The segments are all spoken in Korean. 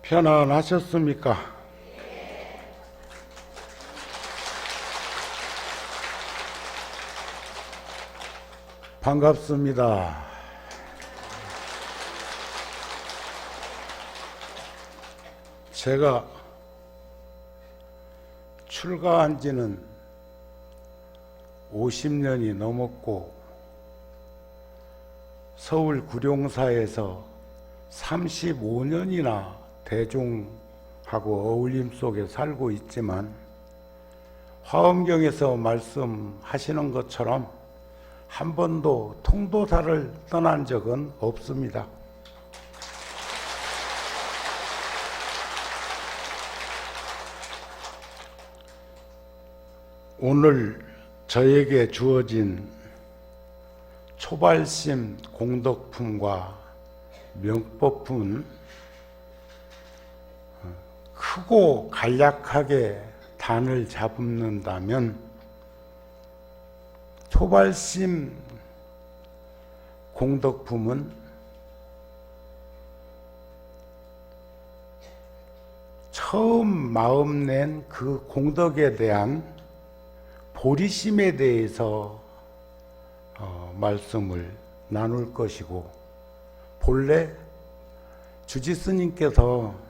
편안하셨습니까? 반갑습니다. 제가 출가한 지는 50년이 넘었고 서울 구룡사에서 35년이나 대중하고 어울림 속에 살고 있지만 화엄경에서 말씀하시는 것처럼 한 번도 통도사를 떠난 적은 없습니다. 오늘 저에게 주어진 초발심 공덕품과 명법은 크고 간략하게 단을 잡는다면 초발심 공덕품은 처음 마음 낸 그 공덕에 대한 보리심에 대해서 말씀을 나눌 것이고, 본래 주지스님께서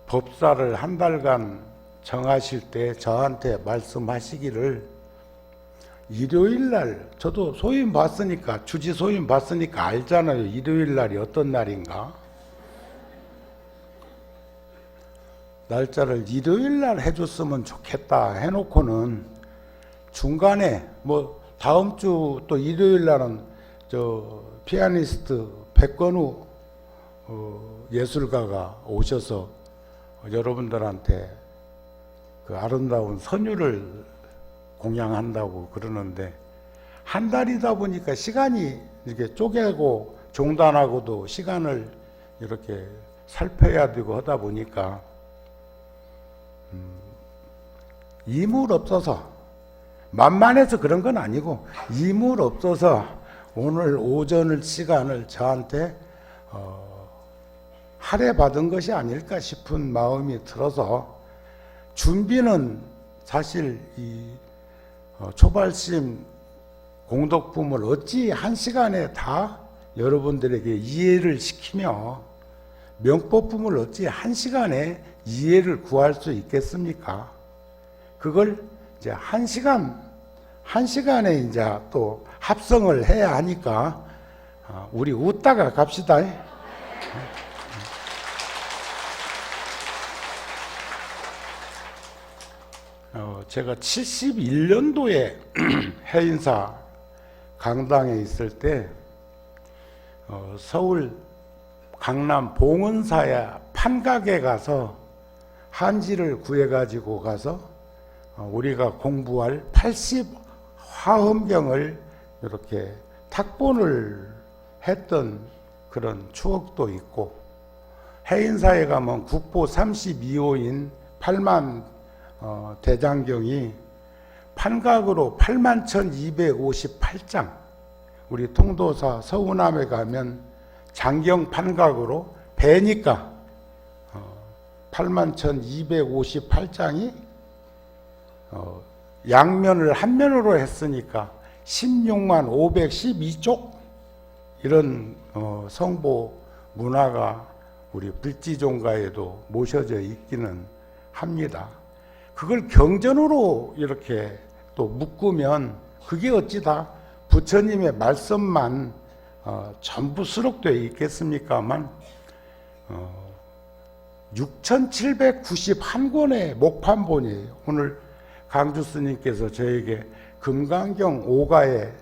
법사를 한 달간 정하실 때 저한테 말씀하시기를, 일요일날, 저도 소임 봤으니까, 주지 소임 봤으니까 알잖아요. 일요일날이 어떤 날인가. 날짜를 일요일날 해줬으면 좋겠다 해놓고는 중간에 뭐 다음 주 또 일요일 날은 저 피아니스트 백건우 예술가가 오셔서 여러분들한테 그 아름다운 선율을 공양한다고 그러는데, 한 달이다 보니까 시간이 이렇게 쪼개고 종단하고도 시간을 이렇게 살펴야 되고 하다 보니까 이물 없어서, 만만해서 그런 건 아니고 이물 없어서 오늘 오전을 시간을 저한테 할애받은 것이 아닐까 싶은 마음이 들어서, 준비는 사실 이 초발심 공덕품을 어찌 한 시간에 다 여러분들에게 이해를 시키며 명법품을 어찌 한 시간에 이해를 구할 수 있겠습니까? 그걸 이제 한 시간에 이제 또 합성을 해야 하니까 우리 웃다가 갑시다. 제가 71년도에 해인사 강당에 있을 때 서울 강남 봉은사에 판각에 가서 한지를 구해가지고 가서 우리가 공부할 80 화엄경을 이렇게 탁본을 했던 그런 추억도 있고, 해인사에 가면 국보 32호인 8만 대장경이 판각으로 81,258장, 우리 통도사 서운함에 가면 장경 판각으로 배니까 81,258장이 양면을 한 면으로 했으니까 16만 512쪽 이런 성보 문화가 우리 불지종가에도 모셔져 있기는 합니다. 그걸 경전으로 이렇게 또 묶으면 그게 어찌 다 부처님의 말씀만 전부 수록되어 있겠습니까만 6,791권의 목판본이에요. 오늘 강주 스님께서 저에게 금강경 5가의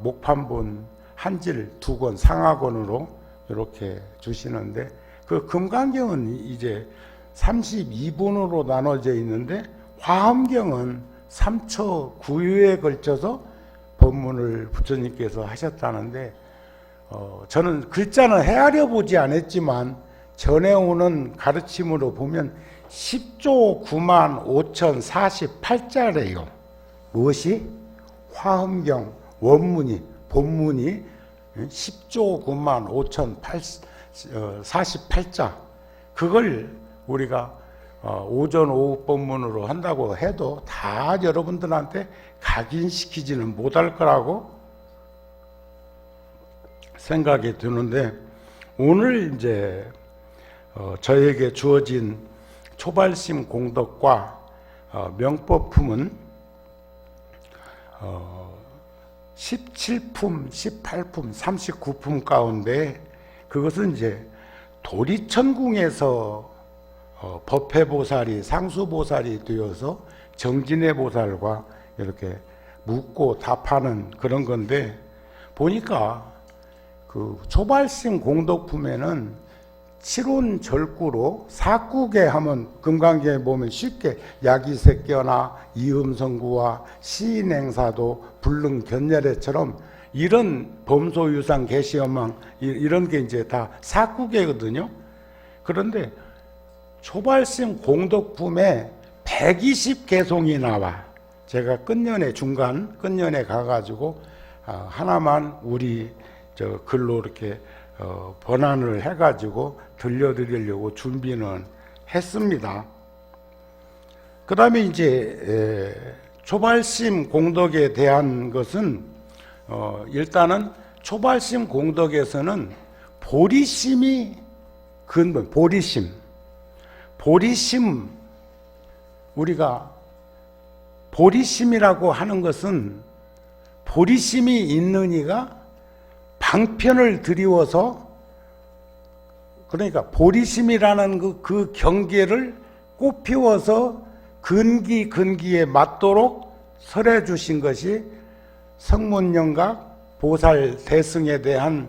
목판본 한질 2권 상하권으로 이렇게 주시는데, 그 금강경은 이제 32분으로 나눠져 있는데 화엄경은 3처 9유에 걸쳐서 법문을 부처님께서 하셨다는데, 저는 글자는 헤아려 보지 않았지만 전해오는 가르침으로 보면 10조 9만 5,048자래요. 무엇이? 화엄경 원문이, 본문이 10조 9만 5,048자. 그걸 우리가 오전 오후 법문으로 한다고 해도 다 여러분들한테 각인시키지는 못할 거라고 생각이 드는데, 오늘 이제 저에게 주어진 초발심 공덕과 명법품은 17품, 18품, 39품 가운데, 그것은 이제 도리천궁에서 법회보살이 상수보살이 되어서 정진의 보살과 이렇게 묻고 답하는 그런 건데, 보니까 그 초발심 공덕품에는 칠혼절구로 사구계 하면 금강경에 보면 쉽게 야기색견화, 이음성구와 시인행사도, 불능견열애처럼 이런 범소유상 개시엄망 이런 게 이제 다 사구계거든요. 그런데 초발심 공덕품에 120개송이 나와. 제가 끝년에 중간 끝년에 가가지고 하나만 우리 저 글로 이렇게 번안을 해가지고 들려드리려고 준비는 했습니다. 그 다음에 이제 초발심 공덕에 대한 것은 일단은 초발심 공덕에서는 보리심이 근본, 보리심, 우리가 보리심이라고 하는 것은 보리심이 있는 이가 방편을 드리워서, 그러니까 보리심이라는 그 경계를 꽃피워서 근기에 맞도록 설해 주신 것이 성문영각 보살 대승에 대한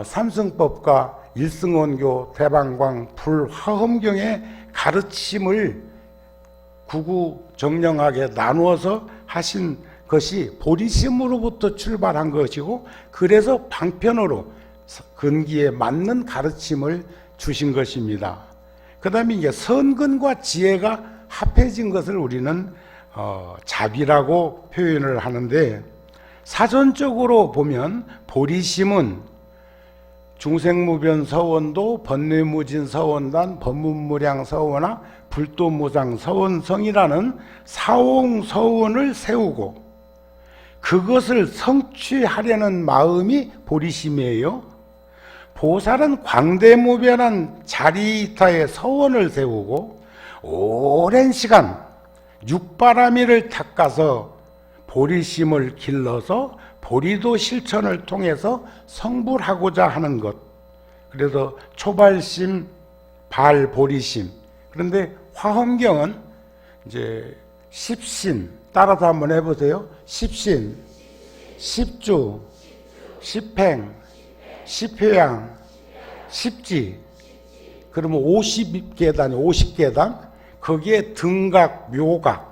삼승법과 일승원교 대방광 불화엄경의 가르침을 구구정령하게 나누어서 하신 것이 보리심으로부터 출발한 것이고, 그래서 방편으로 근기에 맞는 가르침을 주신 것입니다. 그 다음에 이제 선근과 지혜가 합해진 것을 우리는 자비라고 표현을 하는데, 사전적으로 보면 보리심은 중생무변 서원도, 번뇌무진 서원단, 법문무량 서원화, 불도무상 서원성이라는 사홍 서원을 세우고 그것을 성취하려는 마음이 보리심이에요. 보살은 광대무변한 자리타의 서원을 세우고 오랜 시간 육바라밀을 닦아서 보리심을 길러서 보리도 실천을 통해서 성불하고자 하는 것. 그래서 초발심, 발보리심. 그런데 화엄경은 이제 십신, 따라서 한번 해보세요. 십신, 십주, 십행, 십회양, 십지. 그러면 50계단, 거기에 등각, 묘각,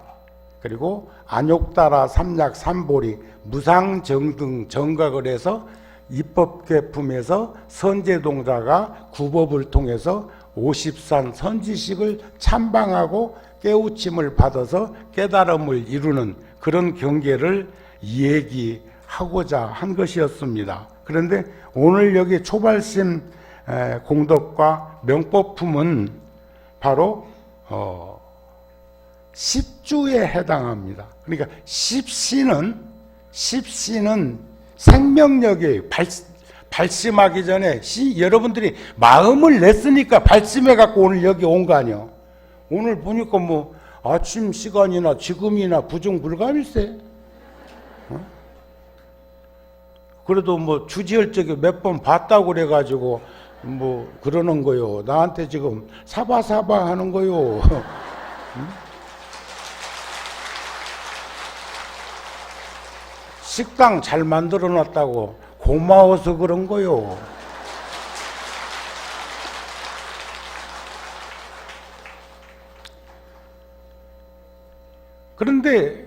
그리고 안욕따라, 삼약, 삼보리, 무상정등 정각을 해서 입법계품에서 선제동자가 구법을 통해서 50산 선지식을 참방하고 깨우침을 받아서 깨달음을 이루는 그런 경계를 얘기하고자 한 것이었습니다. 그런데 오늘 여기 초발심 공덕과 명법품은 바로 십주에 해당합니다. 그러니까 십신은 생명력이에요. 발심하기 전에 여러분들이 마음을 냈으니까 발심해 갖고 오늘 여기 온 거 아니에요. 오늘 보니까 뭐 아침 시간이나 지금이나 부중불감일세. 그래도 뭐 주지혈적이 몇 번 봤다고 그래가지고 뭐 그러는 거요. 나한테 지금 사바사바 하는 거요. 식당 잘 만들어 놨다고 고마워서 그런 거요. 그런데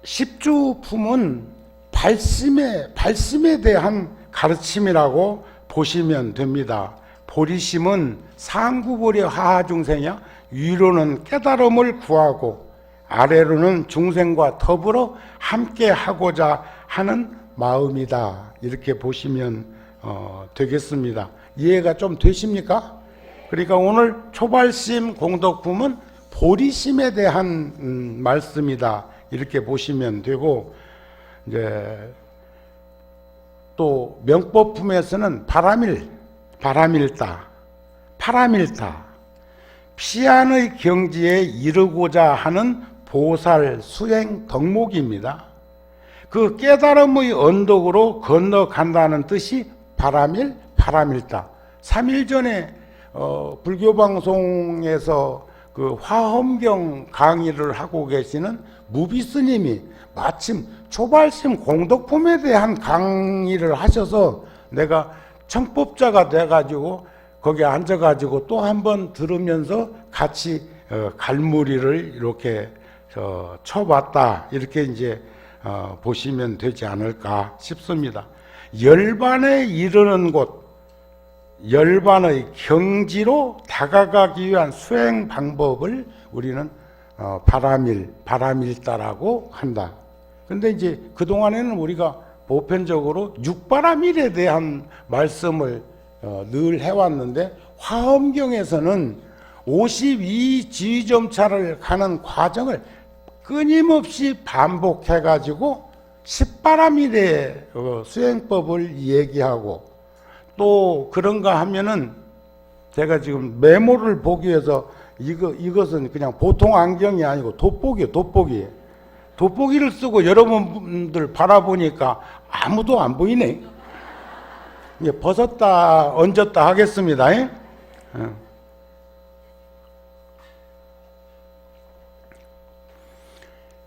십주품은 발심에 대한 가르침이라고 보시면 됩니다. 보리심은 상구보리 하하중생이야. 위로는 깨달음을 구하고 아래로는 중생과 더불어 함께 하고자 하는 마음이다. 이렇게 보시면 되겠습니다. 이해가 좀 되십니까? 그러니까 오늘 초발심 공덕품은 보리심에 대한 말씀이다. 이렇게 보시면 되고, 이제 또 명법품에서는 바람일다, 피안의 경지에 이르고자 하는 보살 수행 덕목입니다. 그 깨달음의 언덕으로 건너간다는 뜻이 바람일다. 3일 전에 불교 방송에서 그 화엄경 강의를 하고 계시는 무비 스님이 마침 초발심 공덕품에 대한 강의를 하셔서 내가 청법자가 돼가지고 거기 앉아가지고 또 한 번 들으면서 같이 갈무리를 이렇게 쳐봤다. 이렇게 이제 보시면 되지 않을까 싶습니다. 열반에 이르는 곳, 열반의 경지로 다가가기 위한 수행 방법을 우리는 바람일다라고 한다. 근데 이제 그동안에는 우리가 보편적으로 육바람일에 대한 말씀을 늘 해왔는데, 화엄경에서는 52지위점차를 가는 과정을 끊임없이 반복해가지고 10바람일의 수행법을 얘기하고, 또 그런가 하면은 제가 지금 메모를 보기 위해서 이것은 그냥 보통 안경이 아니고 돋보기예요. 돋보기를 쓰고 여러분들 바라보니까 아무도 안 보이네. 이제 벗었다 얹었다 하겠습니다.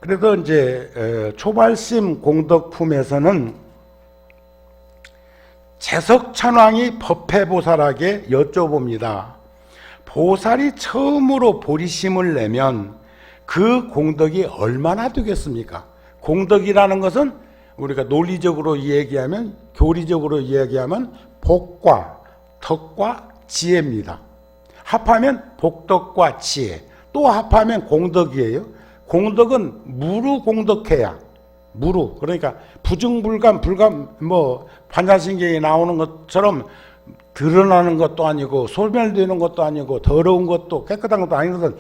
그래서 이제 초발심 공덕품에서는 재석천왕이 법회보살에게 여쭤봅니다. 보살이 처음으로 보리심을 내면 그 공덕이 얼마나 되겠습니까? 공덕이라는 것은 우리가 논리적으로 얘기하면, 교리적으로 이야기하면 복과 덕과 지혜입니다. 합하면 복덕과 지혜, 또 합하면 공덕이에요. 공덕은 무루 공덕해야, 무루, 그러니까 부증불감, 반야신경에 나오는 것처럼 드러나는 것도 아니고 소멸되는 것도 아니고 더러운 것도 깨끗한 것도 아닌 것은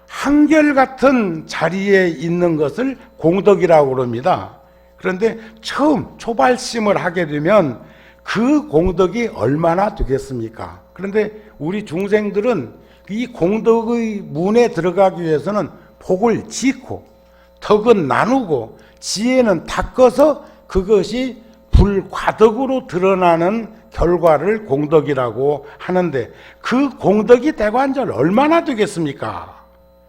한결같은 자리에 있는 것을 공덕이라고 그럽니다. 그런데 처음 초발심을 하게 되면 그 공덕이 얼마나 되겠습니까? 그런데 우리 중생들은 이 공덕의 문에 들어가기 위해서는 복을 짓고, 덕은 나누고, 지혜는 닦아서 그것이 불과덕으로 드러나는 결과를 공덕이라고 하는데, 그 공덕이 대관절 얼마나 되겠습니까?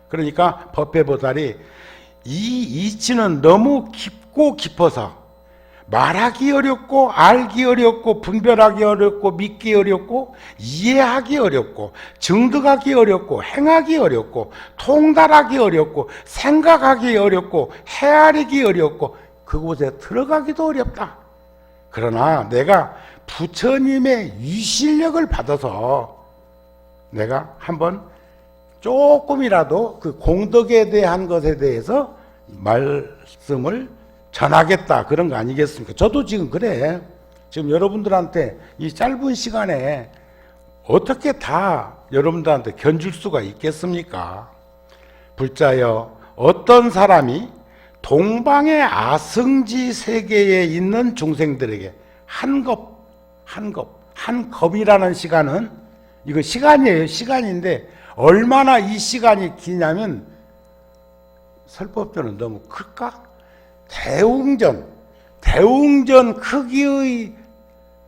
그러니까 법회보살이 이 이치는 너무 깊고 깊어서 말하기 어렵고 알기 어렵고 분별하기 어렵고 믿기 어렵고 이해하기 어렵고 증득하기 어렵고 행하기 어렵고 통달하기 어렵고 생각하기 어렵고 헤아리기 어렵고 그곳에 들어가기도 어렵다. 그러나 내가 부처님의 위실력을 받아서 내가 한번 조금이라도 그 공덕에 대한 것에 대해서 말씀을 전하겠다, 그런 거 아니겠습니까? 저도 지금 그래. 지금 여러분들한테 이 짧은 시간에 어떻게 다 여러분들한테 견줄 수가 있겠습니까? 불자여, 어떤 사람이 동방의 아승지 세계에 있는 중생들에게 한 겁이라는 시간은, 이거 시간이에요. 시간인데 얼마나 이 시간이 기냐면, 설법전은 너무 클까? 대웅전 크기의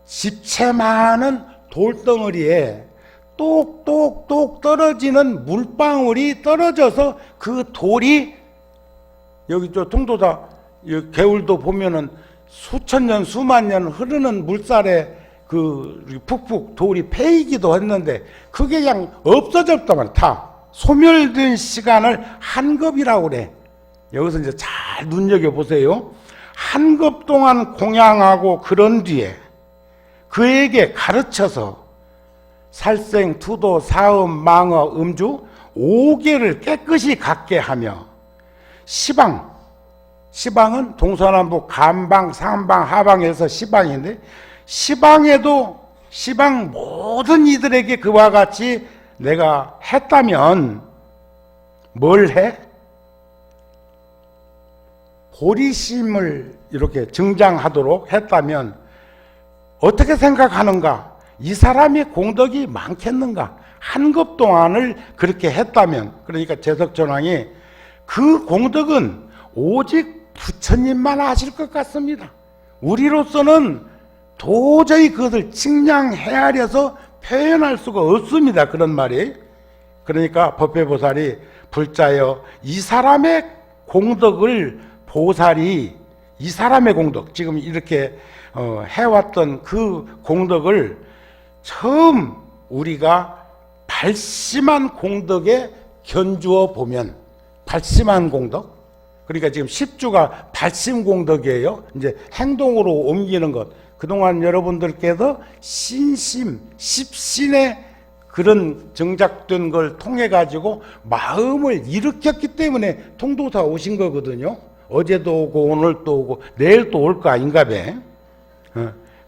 집채 많은 돌덩어리에 똑똑똑 떨어지는 물방울이 떨어져서 그 돌이, 여기 저 통도사 개울도 보면은 수천 년 수만 년 흐르는 물살에 그 푹푹 돌이 패이기도 했는데 그게 그냥 없어졌다만 다 소멸된 시간을 한겁이라고 그래. 여기서 이제 잘 눈여겨보세요. 한겁 동안 공양하고 그런 뒤에 그에게 가르쳐서 살생, 투도, 사음, 망어, 음주 5개를 깨끗이 갖게 하며 시방은 동서남북 간방, 상방, 하방에서 시방인데, 시방 모든 이들에게 그와 같이 내가 했다면 뭘 해? 보리심을 이렇게 증장하도록 했다면 어떻게 생각하는가? 이 사람의 공덕이 많겠는가? 한 급 동안을 그렇게 했다면, 그러니까 제석전왕이 그 공덕은 오직 부처님만 아실 것 같습니다. 우리로서는 도저히 그것을 측량 헤아려서 표현할 수가 없습니다. 그런 말이. 그러니까 법회보살이 불자여 이 사람의 공덕을 보살이 이 사람의 공덕, 지금 이렇게 해왔던 그 공덕을 처음 우리가 발심한 공덕에 견주어 보면, 발심한 공덕, 그러니까 지금 10주가 발심 공덕이에요. 이제 행동으로 옮기는 것. 그동안 여러분들께서 신심, 십신의 그런 정작된 걸 통해 가지고 마음을 일으켰기 때문에 통도사 오신 거거든요. 어제도 오고 오늘 또 오고 내일 또 올 거 아닌가 봐.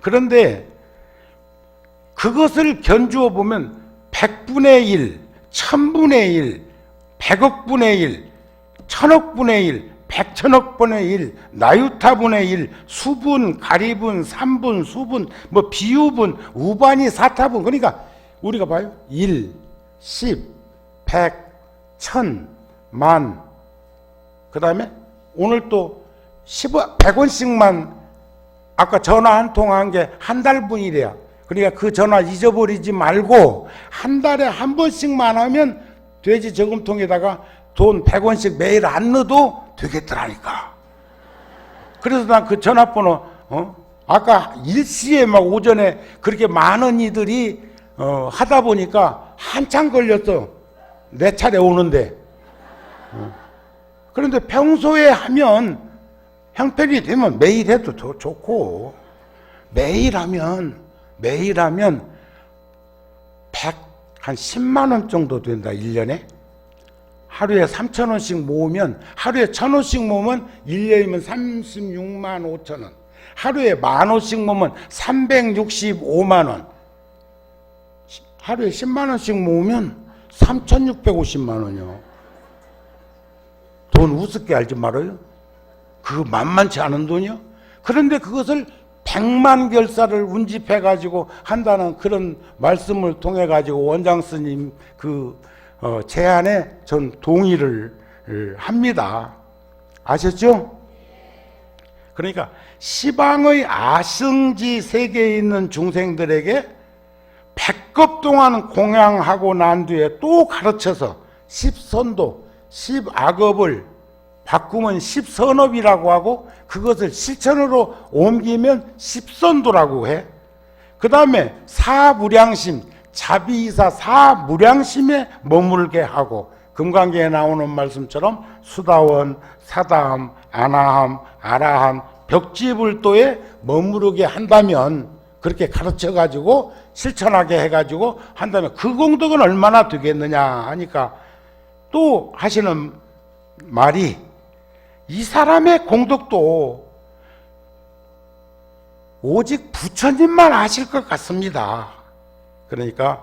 그런데 그것을 견주어 보면 100분의 1, 1000분의 1, 100억분의 1, 1000억분의 1, 100천억분의 1, 나유타분의 1, 수분, 가리분, 삼분, 수분, 뭐 비유분, 우반이 사타분. 그러니까 우리가 봐요. 1, 10, 100, 1000, 만. 그 다음에 오늘 또 100원씩만 아까 전화 한 통 한 게 한 달분이래야. 그러니까 그 전화 잊어버리지 말고 한 달에 한 번씩만 하면 돼지 저금통에다가 돈 100원씩 매일 안 넣어도 되겠더라니까. 그래서 난 그 전화번호 아까 일시에 막 오전에 그렇게 많은 이들이 하다 보니까 한참 걸렸어. 내 차례 오는데. 그런데 평소에 하면 형편이 되면 매일 해도 더 좋고, 매일 하면 한 10만 원 정도 된다. 1년에. 하루에 3,000원씩 모으면, 하루에 1,000원씩 모으면 1년이면 36만 5천 원. 하루에 10,000원씩 모으면 365만 원. 하루에 10만 원씩 모으면 3,650만 원이요. 돈 우습게 알지 말아요. 그거 만만치 않은 돈이요. 그런데 그것을 100만 결사를 운집해 가지고 한다는 그런 말씀을 통해 가지고 원장 스님 그 제안에 전 동의를 합니다. 아셨죠? 그러니까 시방의 아승지 세계에 있는 중생들에게 100급 동안 공양하고 난 뒤에 또 가르쳐서 10선도, 10악업을 바꾸면 10선업이라고 하고 그것을 실천으로 옮기면 10선도라고 해. 그 다음에 사무량심, 자비이사 사무량심에 머물게 하고, 금강계에 나오는 말씀처럼 수다원, 사다함, 아나함, 아라함, 벽지불도에 머무르게 한다면, 그렇게 가르쳐가지고 실천하게 해가지고 한다면 그 공덕은 얼마나 되겠느냐 하니까 또 하시는 말이, 이 사람의 공덕도 오직 부처님만 아실 것 같습니다. 그러니까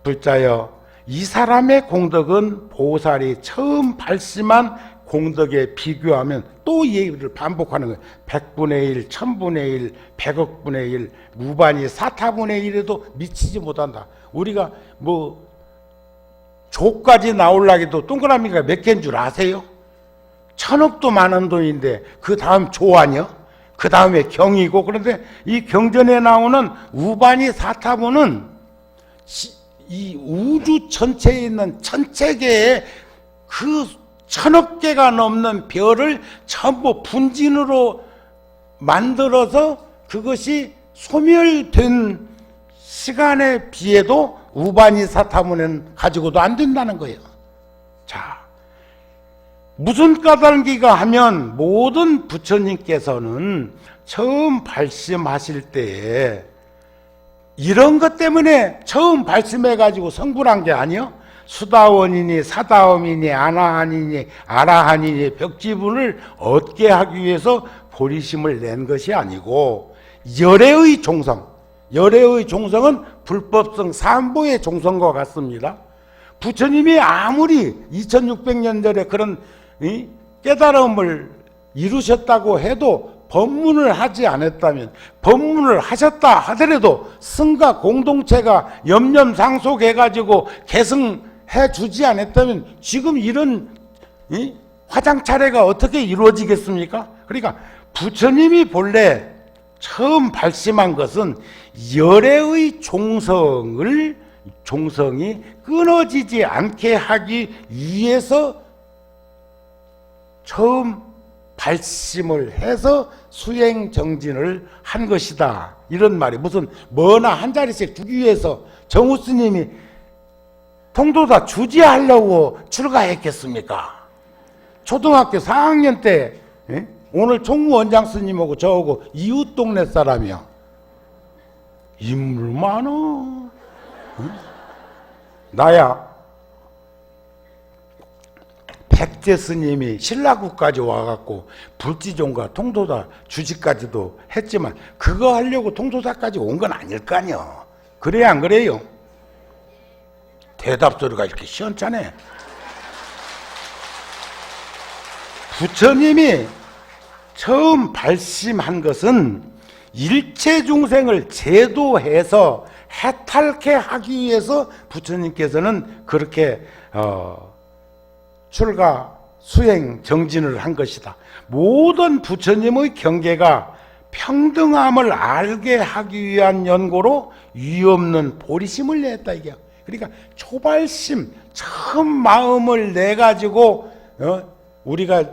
불자여 이 사람의 공덕은 보살이 처음 발심한 공덕에 비교하면 또 이 얘기를 반복하는 거예요. 100분의 1, 1000분의 1, 100억분의 1, 무반이 사타분의 1에도 미치지 못한다. 우리가 뭐 조까지 나오려고 동그라미가 몇 개인 줄 아세요? 1000억도 많은 돈인데 그 다음 조 아니요? 그 다음에 경이고. 그런데 이 경전에 나오는 우반이 사타분은 이 우주 전체에 있는 천체계의 그 1000억 개가 넘는 별을 전부 분진으로 만들어서 그것이 소멸된 시간에 비해도 우반이 사타문은 가지고도 안 된다는 거예요. 자, 무슨 까닭인가 하면 모든 부처님께서는 처음 발심하실 때에 이런 것 때문에 처음 발심해가지고 성불한 게 아니요. 수다원이니 사다원이니 아나하니니 아라하니니 벽지분을 얻게 하기 위해서 보리심을 낸 것이 아니고, 열애의 종성, 열애의 종성은 불법성 삼보의 종성과 같습니다. 부처님이 아무리 2600년 전에 그런 깨달음을 이루셨다고 해도 법문을 하지 않았다면, 법문을 하셨다 하더라도 성가 공동체가 염념상속해가지고 계승해 주지 않았다면 지금 이런 화장 차례가 어떻게 이루어지겠습니까? 그러니까 부처님이 본래 처음 발심한 것은 열애의 종성이 끊어지지 않게 하기 위해서 처음 발심을 해서 수행정진을 한 것이다. 이런 말이 무슨 뭐나 한 자리씩 주기 위해서 정우 스님이 통도사 주지하려고 출가했겠습니까? 초등학교 4학년 때 오늘 총무 원장 스님하고 저하고 이웃 동네 사람이야. 인물 많어. 나야 백제 스님이 신라국까지 와갖고 불지종과 통도사 주지까지도 했지만 그거 하려고 통도사까지 온 건 아닐 거 아니요. 그래야 안 그래요? 대답 소리가 이렇게 시원찮네. 부처님이 처음 발심한 것은 일체 중생을 제도해서 해탈케 하기 위해서 부처님께서는 그렇게 출가 수행 정진을 한 것이다. 모든 부처님의 경계가 평등함을 알게 하기 위한 연고로 위없는 보리심을 냈다 이게. 그러니까 초발심 처음 마음을 내 가지고 우리가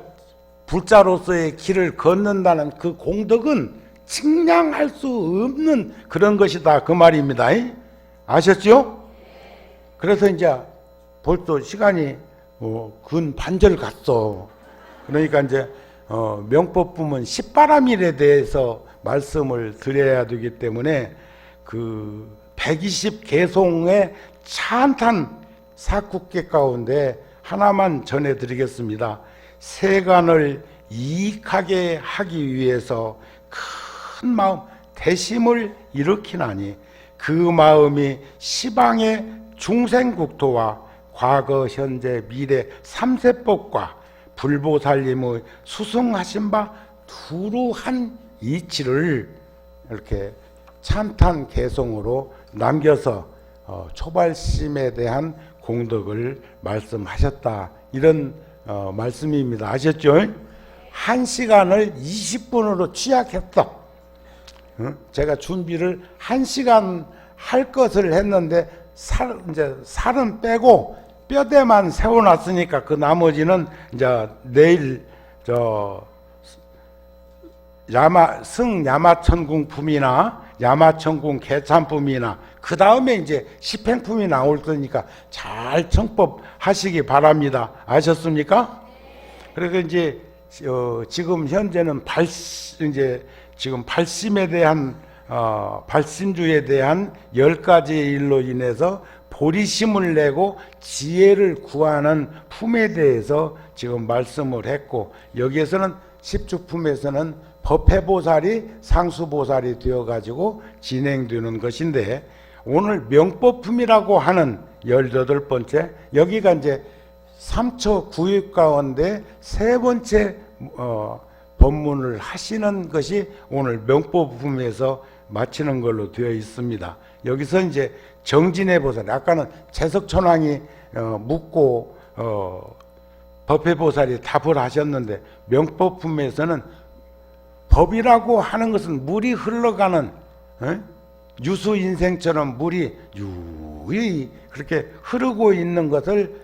불자로서의 길을 걷는다는 그 공덕은 측량할 수 없는 그런 것이다 그 말입니다. 아셨죠? 그래서 이제 벌써 시간이 근 반절 갔어. 그러니까 이제 명법부문 십바람일에 대해서 말씀을 드려야 되기 때문에 그 120개송의 찬탄 사국계 가운데 하나만 전해드리겠습니다. 세간을 이익하게 하기 위해서 큰 마음 대심을 일으키나니 그 마음이 시방의 중생국토와 과거 현재 미래 삼세법과 불보살님의 수승하신 바 두루 한 이치를 이렇게 찬탄 개송으로 남겨서 초발심에 대한 공덕을 말씀하셨다. 이런 말씀입니다. 아셨죠? 1시간을 20분으로 취약했다. 제가 준비를 1시간 할 것을 했는데 이제 살은 빼고 뼈대만 세워놨으니까 그 나머지는 이제 내일 야마천궁품이나 야마천궁 개참품이나 그 다음에 이제 십행품이 나올 테니까 잘 청법하시기 바랍니다. 아셨습니까? 그래서 이제 지금 현재는 지금 발심에 대한 발심주에 대한 10가지 일로 인해서 보리심을 내고 지혜를 구하는 품에 대해서 지금 말씀을 했고, 여기에서는 십주품에서는 법회보살이 상수보살이 되어가지고 진행되는 것인데, 오늘 명법품이라고 하는 18번째, 여기가 이제 3처 구입 가운데 세 번째 법문을 하시는 것이 오늘 명법품에서 마치는 걸로 되어 있습니다. 여기서 이제 정진해 보살, 아까는 재석천왕이 묻고 법회보살이 답을 하셨는데, 명법품에서는 법이라고 하는 것은 물이 흘러가는 유수 인생처럼 물이 유유히 그렇게 흐르고 있는 것을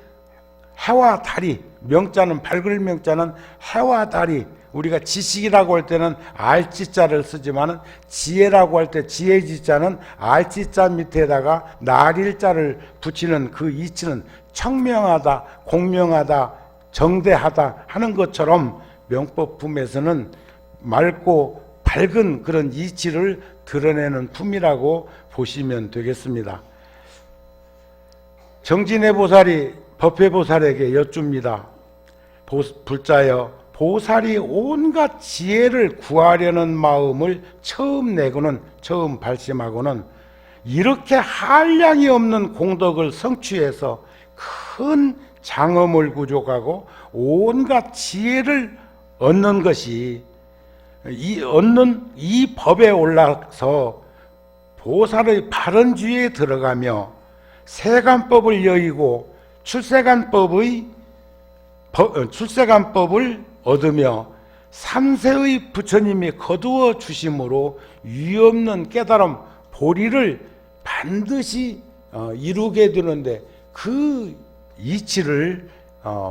해와 달이, 명자는 밝을 명자는 해와 달이, 우리가 지식이라고 할 때는 알지자를 쓰지만 지혜라고 할 때 지혜지자는 알지자 밑에다가 날일자를 붙이는 그 이치는 청명하다, 공명하다, 정대하다 하는 것처럼 명법품에서는 맑고 밝은 그런 이치를 드러내는 품이라고 보시면 되겠습니다. 정진해 보살이 법회보살에게 여쭙니다. 불자여, 보살이 온갖 지혜를 구하려는 마음을 처음 발심하고는 이렇게 한량이 없는 공덕을 성취해서 큰 장엄을 구족하고 온갖 지혜를 얻는 것이 얻는 이 법에 올라서 보살의 바른 주의에 들어가며 세간법을 여의고 출세간법을 얻으며 삼세의 부처님이 거두어 주심으로 유없는 깨달음 보리를 반드시 이루게 되는데 그 이치를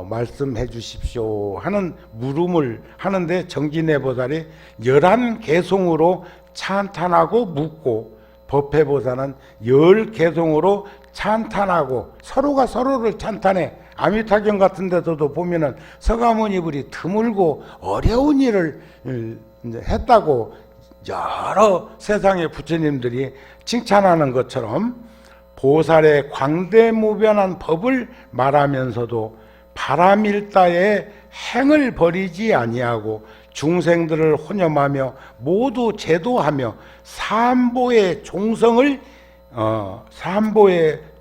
말씀해 주십시오 하는 물음을 하는데 정진해보살이 11개송으로 찬탄하고 묻고 법회보살은 10개송으로 찬탄하고 서로가 서로를 찬탄해. 아미타경 같은 데서도 보면은 서가모니불이 드물고 어려운 일을 했다고 여러 세상의 부처님들이 칭찬하는 것처럼 보살의 광대무변한 법을 말하면서도 바람일다의 행을 버리지 아니하고 중생들을 혼념하며 모두 제도하며 삼보의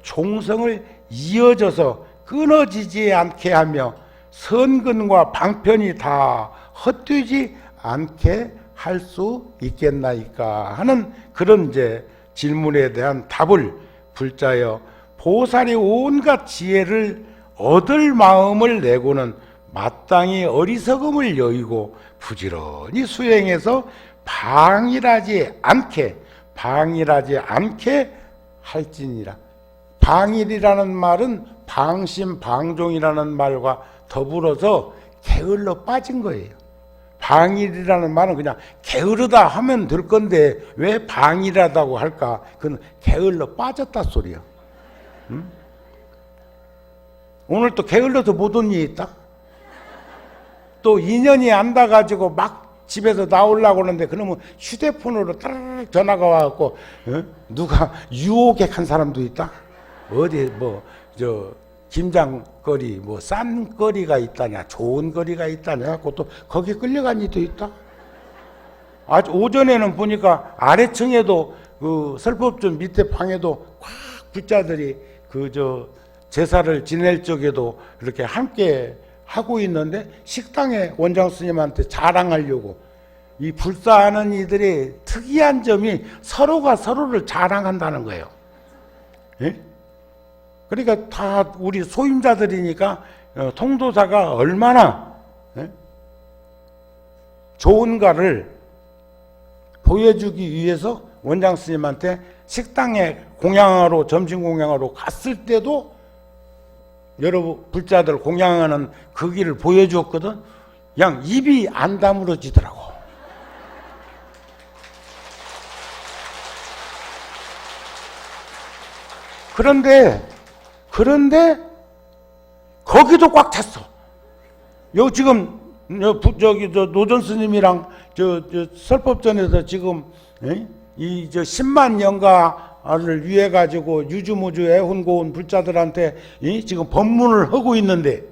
종성을 이어져서 끊어지지 않게 하며 선근과 방편이 다 헛되지 않게 할 수 있겠나이까 하는 그런 이제 질문에 대한 답을 불자여 보살이 온갖 지혜를 얻을 마음을 내고는 마땅히 어리석음을 여의고 부지런히 수행해서 방일하지 않게 할지니라. 방일이라는 말은 방심방종이라는 말과 더불어서 게을러 빠진 거예요. 방일이라는 말은 그냥 게으르다 하면 될 건데 왜 방일하다고 할까? 그건 게을러 빠졌다 소리야. 응? 오늘 또 게을러서 못 온 일 있다? 또 인연이 안 닿아가지고 막 집에서 나오려고 하는데 그러면 휴대폰으로 따르르 전화가 와갖고 누가 유혹객 한 사람도 있다? 어디 김장거리 싼 거리가 있다냐 좋은 거리가 있다냐 갖고 또 거기 끌려간 이도 있다. 아주 오전에는 보니까 아래층에도 그 설법전 밑에 방에도 꽉 불자들이 제사를 지낼 적에도 이렇게 함께 하고 있는데 식당에 원장 스님한테 자랑하려고 이 불사하는 이들의 특이한 점이 서로가 서로를 자랑한다는 거예요. 예? 그러니까 다 우리 소임자들이니까 통도사가 얼마나 좋은가를 보여주기 위해서 원장 스님한테 식당에 공양하러 점심 공양하러 갔을 때도 여러 불자들 공양하는 그 길을 보여주었거든. 그냥 입이 안 다물어지더라고. 그런데 거기도 꽉 찼어. 요 지금 노전 스님이랑 설법전에서 지금 이 10만 연가를 위해 가지고 유주무주 애훈고운 불자들한테 지금 법문을 하고 있는데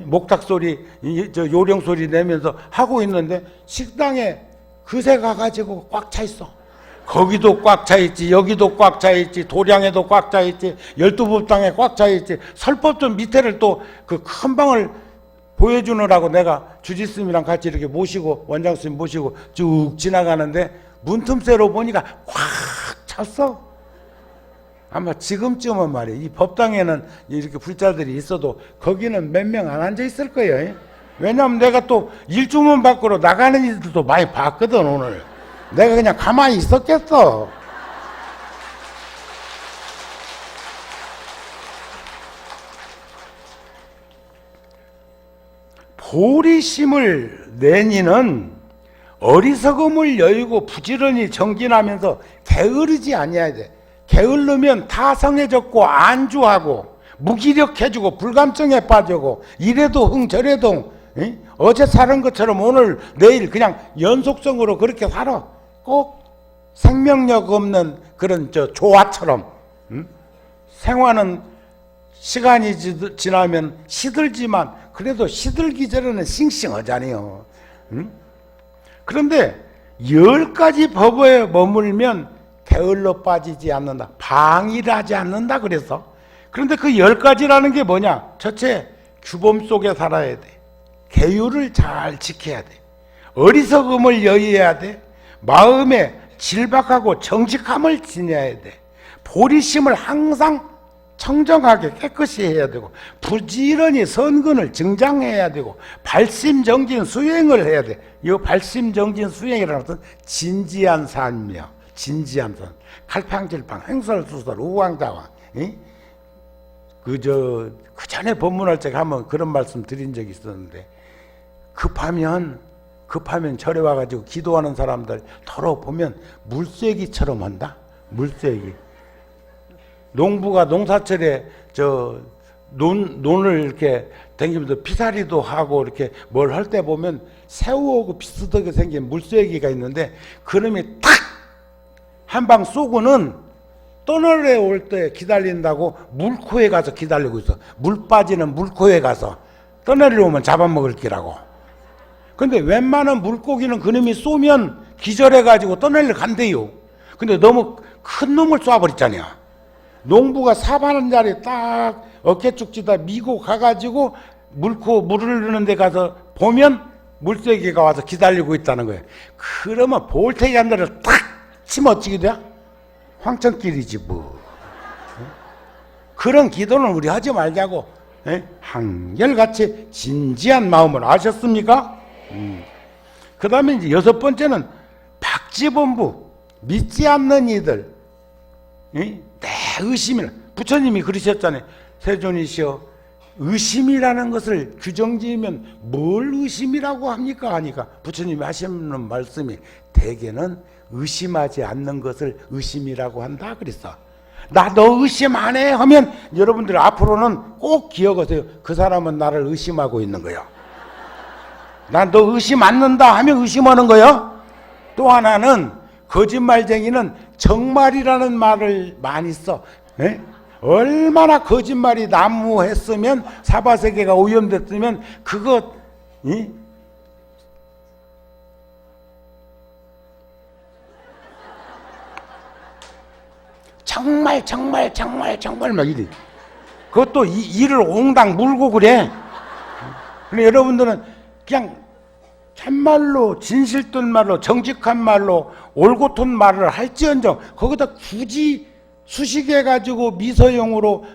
목탁 소리 요령 소리 내면서 하고 있는데 식당에 그새 가가지고 꽉 차 있어. 거기도 꽉 차 있지, 여기도 꽉 차 있지, 도량에도 꽉 차 있지, 열두법당에 꽉 차 있지. 설법전 밑에를 또 그 큰 방을 보여주느라고 내가 주지스님이랑 같이 이렇게 모시고 원장스님 모시고 쭉 지나가는데 문틈새로 보니까 꽉 찼어. 아마 지금쯤은 말이야. 이 법당에는 이렇게 불자들이 있어도 거기는 몇 명 안 앉아 있을 거예요. 왜냐하면 내가 또 일주문 밖으로 나가는 이들도 많이 봤거든. 오늘 내가 그냥 가만히 있었겠어. 보리심을 내니는 어리석음을 여의고 부지런히 정진하면서 게으르지 아니어야 돼. 게으르면 타성해졌고 안주하고 무기력해지고 불감증에 빠지고 이래도 흥 저래도 흥, 어제 사는 것처럼 오늘 내일 그냥 연속성으로 그렇게 살아. 꼭 생명력 없는 그런 조화처럼. 생화는 시간이 지나면 시들지만 그래도 시들기 전에는 싱싱하잖아요. 그런데 10가지 법에 머물면 게을러 빠지지 않는다. 방일하지 않는다 그래서 그런데 그 10가지라는 게 뭐냐? 첫째, 규범 속에 살아야 돼. 계율을 잘 지켜야 돼. 어리석음을 여의해야 돼. 마음에 질박하고 정직함을 지녀야 돼. 보리심을 항상 청정하게 깨끗이 해야 되고, 부지런히 선근을 증장해야 되고, 발심정진 수행을 해야 돼. 이 발심정진 수행이라는 것은 진지한 삶이요. 진지한 삶. 갈팡질팡, 횡설수설, 우왕좌왕. 그 전에 법문할 때 한번 그런 말씀 드린 적이 있었는데, 급하면 절에 와가지고 기도하는 사람들 털어보면 물쐐기처럼 한다. 물쐐기. 농부가 농사철에 논을 이렇게 댕기면서 피사리도 하고 이렇게 뭘 할 때 보면 새우하고 비슷하게 생긴 물쐐기가 있는데, 그놈이 탁 한 방 쏘고는 떠내려 올 때 기다린다고 물코에 가서 기다리고 있어. 물 빠지는 물코에 가서 떠내려오면 잡아먹을 기라고. 근데 웬만한 물고기는 그놈이 쏘면 기절해가지고 떠내려 간대요. 근데 너무 큰 놈을 쏴버렸잖아요. 농부가 삽하는 자리에 딱 어깨쭉지다 미고 가가지고 물을 넣는 데 가서 보면 물쐐기가 와서 기다리고 있다는 거예요. 그러면 볼테기 한 대를 딱 치면 어찌게 돼? 황천길이지 뭐. 그런 기도는 우리 하지 말자고. 한결같이 진지한 마음을 아셨습니까? 그 다음에 이제 6번째는 박지본부, 믿지 않는 이들. 내 의심이라. 부처님이 그러셨잖아요. 세존이시여, 의심이라는 것을 규정지으면 뭘 의심이라고 합니까? 하니까 부처님이 하시는 말씀이 대개는 의심하지 않는 것을 의심이라고 한다 그랬어. 나 너 의심 안 해? 하면 여러분들 앞으로는 꼭 기억하세요. 그 사람은 나를 의심하고 있는 거예요. 난 너 의심 않는다 하면 의심하는 거예요. 또 하나는 거짓말쟁이는 정말이라는 말을 많이 써. 얼마나 거짓말이 난무했으면, 사바세계가 오염됐으면 그것 정말 막 이래. 그것도 이를 옹당 물고 그래. 근데 여러분들은 그냥 참말로 진실된 말로 정직한 말로 올곧은 말을 할지언정 거기다 굳이 수식해가지고 미서용으로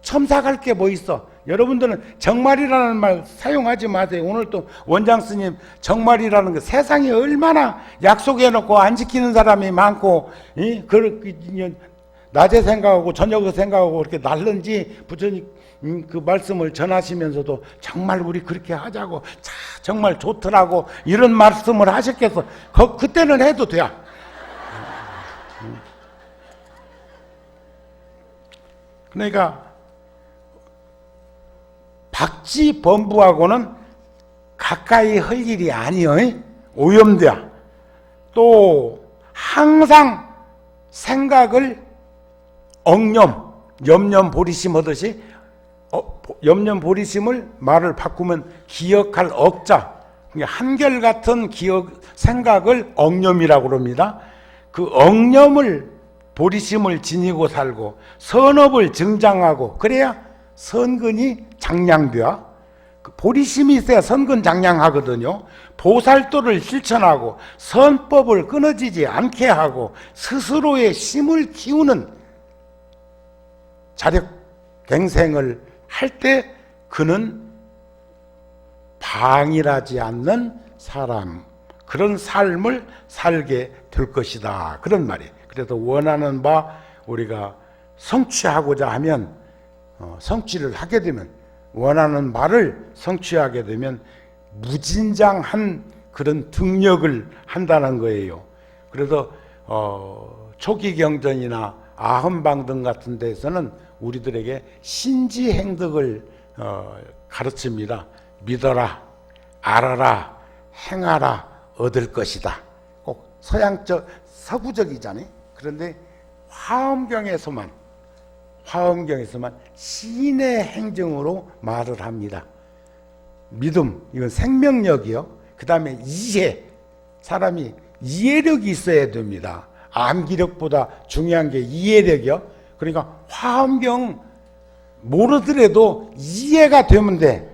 첨삭할 게 뭐 있어. 여러분들은 정말이라는 말 사용하지 마세요. 오늘 또 원장 스님 정말이라는 게 세상에 얼마나 약속해놓고 안 지키는 사람이 많고, 낮에 생각하고 저녁에 생각하고 그렇게 날른지 부처님 그 말씀을 전하시면서도 정말 우리 그렇게 하자고, 정말 좋더라고 이런 말씀을 하셨겠어. 그때는 해도 돼. 그러니까 박지범부하고는 가까이 할 일이 아니요. 오염돼. 또 항상 생각을 염념보리심 하듯이 염념보리심을 말을 바꾸면 기억할 억자, 한결같은 생각을 억념이라고 그럽니다. 그 억념을 보리심을 지니고 살고 선업을 증장하고, 그래야 선근이 장량돼야. 그 보리심이 있어야 선근 장량하거든요. 보살도를 실천하고 선법을 끊어지지 않게 하고 스스로의 심을 키우는 자력갱생을 할 때 그는 방일하지 않는 사람, 그런 삶을 살게 될 것이다, 그런 말이에요. 그래서 원하는 바 우리가 성취하고자 하면, 성취를 하게 되면, 원하는 바를 성취하게 되면 무진장한 그런 등력을 한다는 거예요. 그래서 초기경전이나 아흔방등 같은 데서는 우리들에게 신지행덕을 가르칩니다. 믿어라, 알아라, 행하라, 얻을 것이다. 꼭 서구적이잖아요. 그런데 화엄경에서만 신의 행정으로 말을 합니다. 믿음, 이건 생명력이요. 그 다음에 이해, 사람이 이해력이 있어야 됩니다. 암기력보다 중요한 게 이해력이요. 그러니까 화엄경 모르더라도 이해가 되면 돼.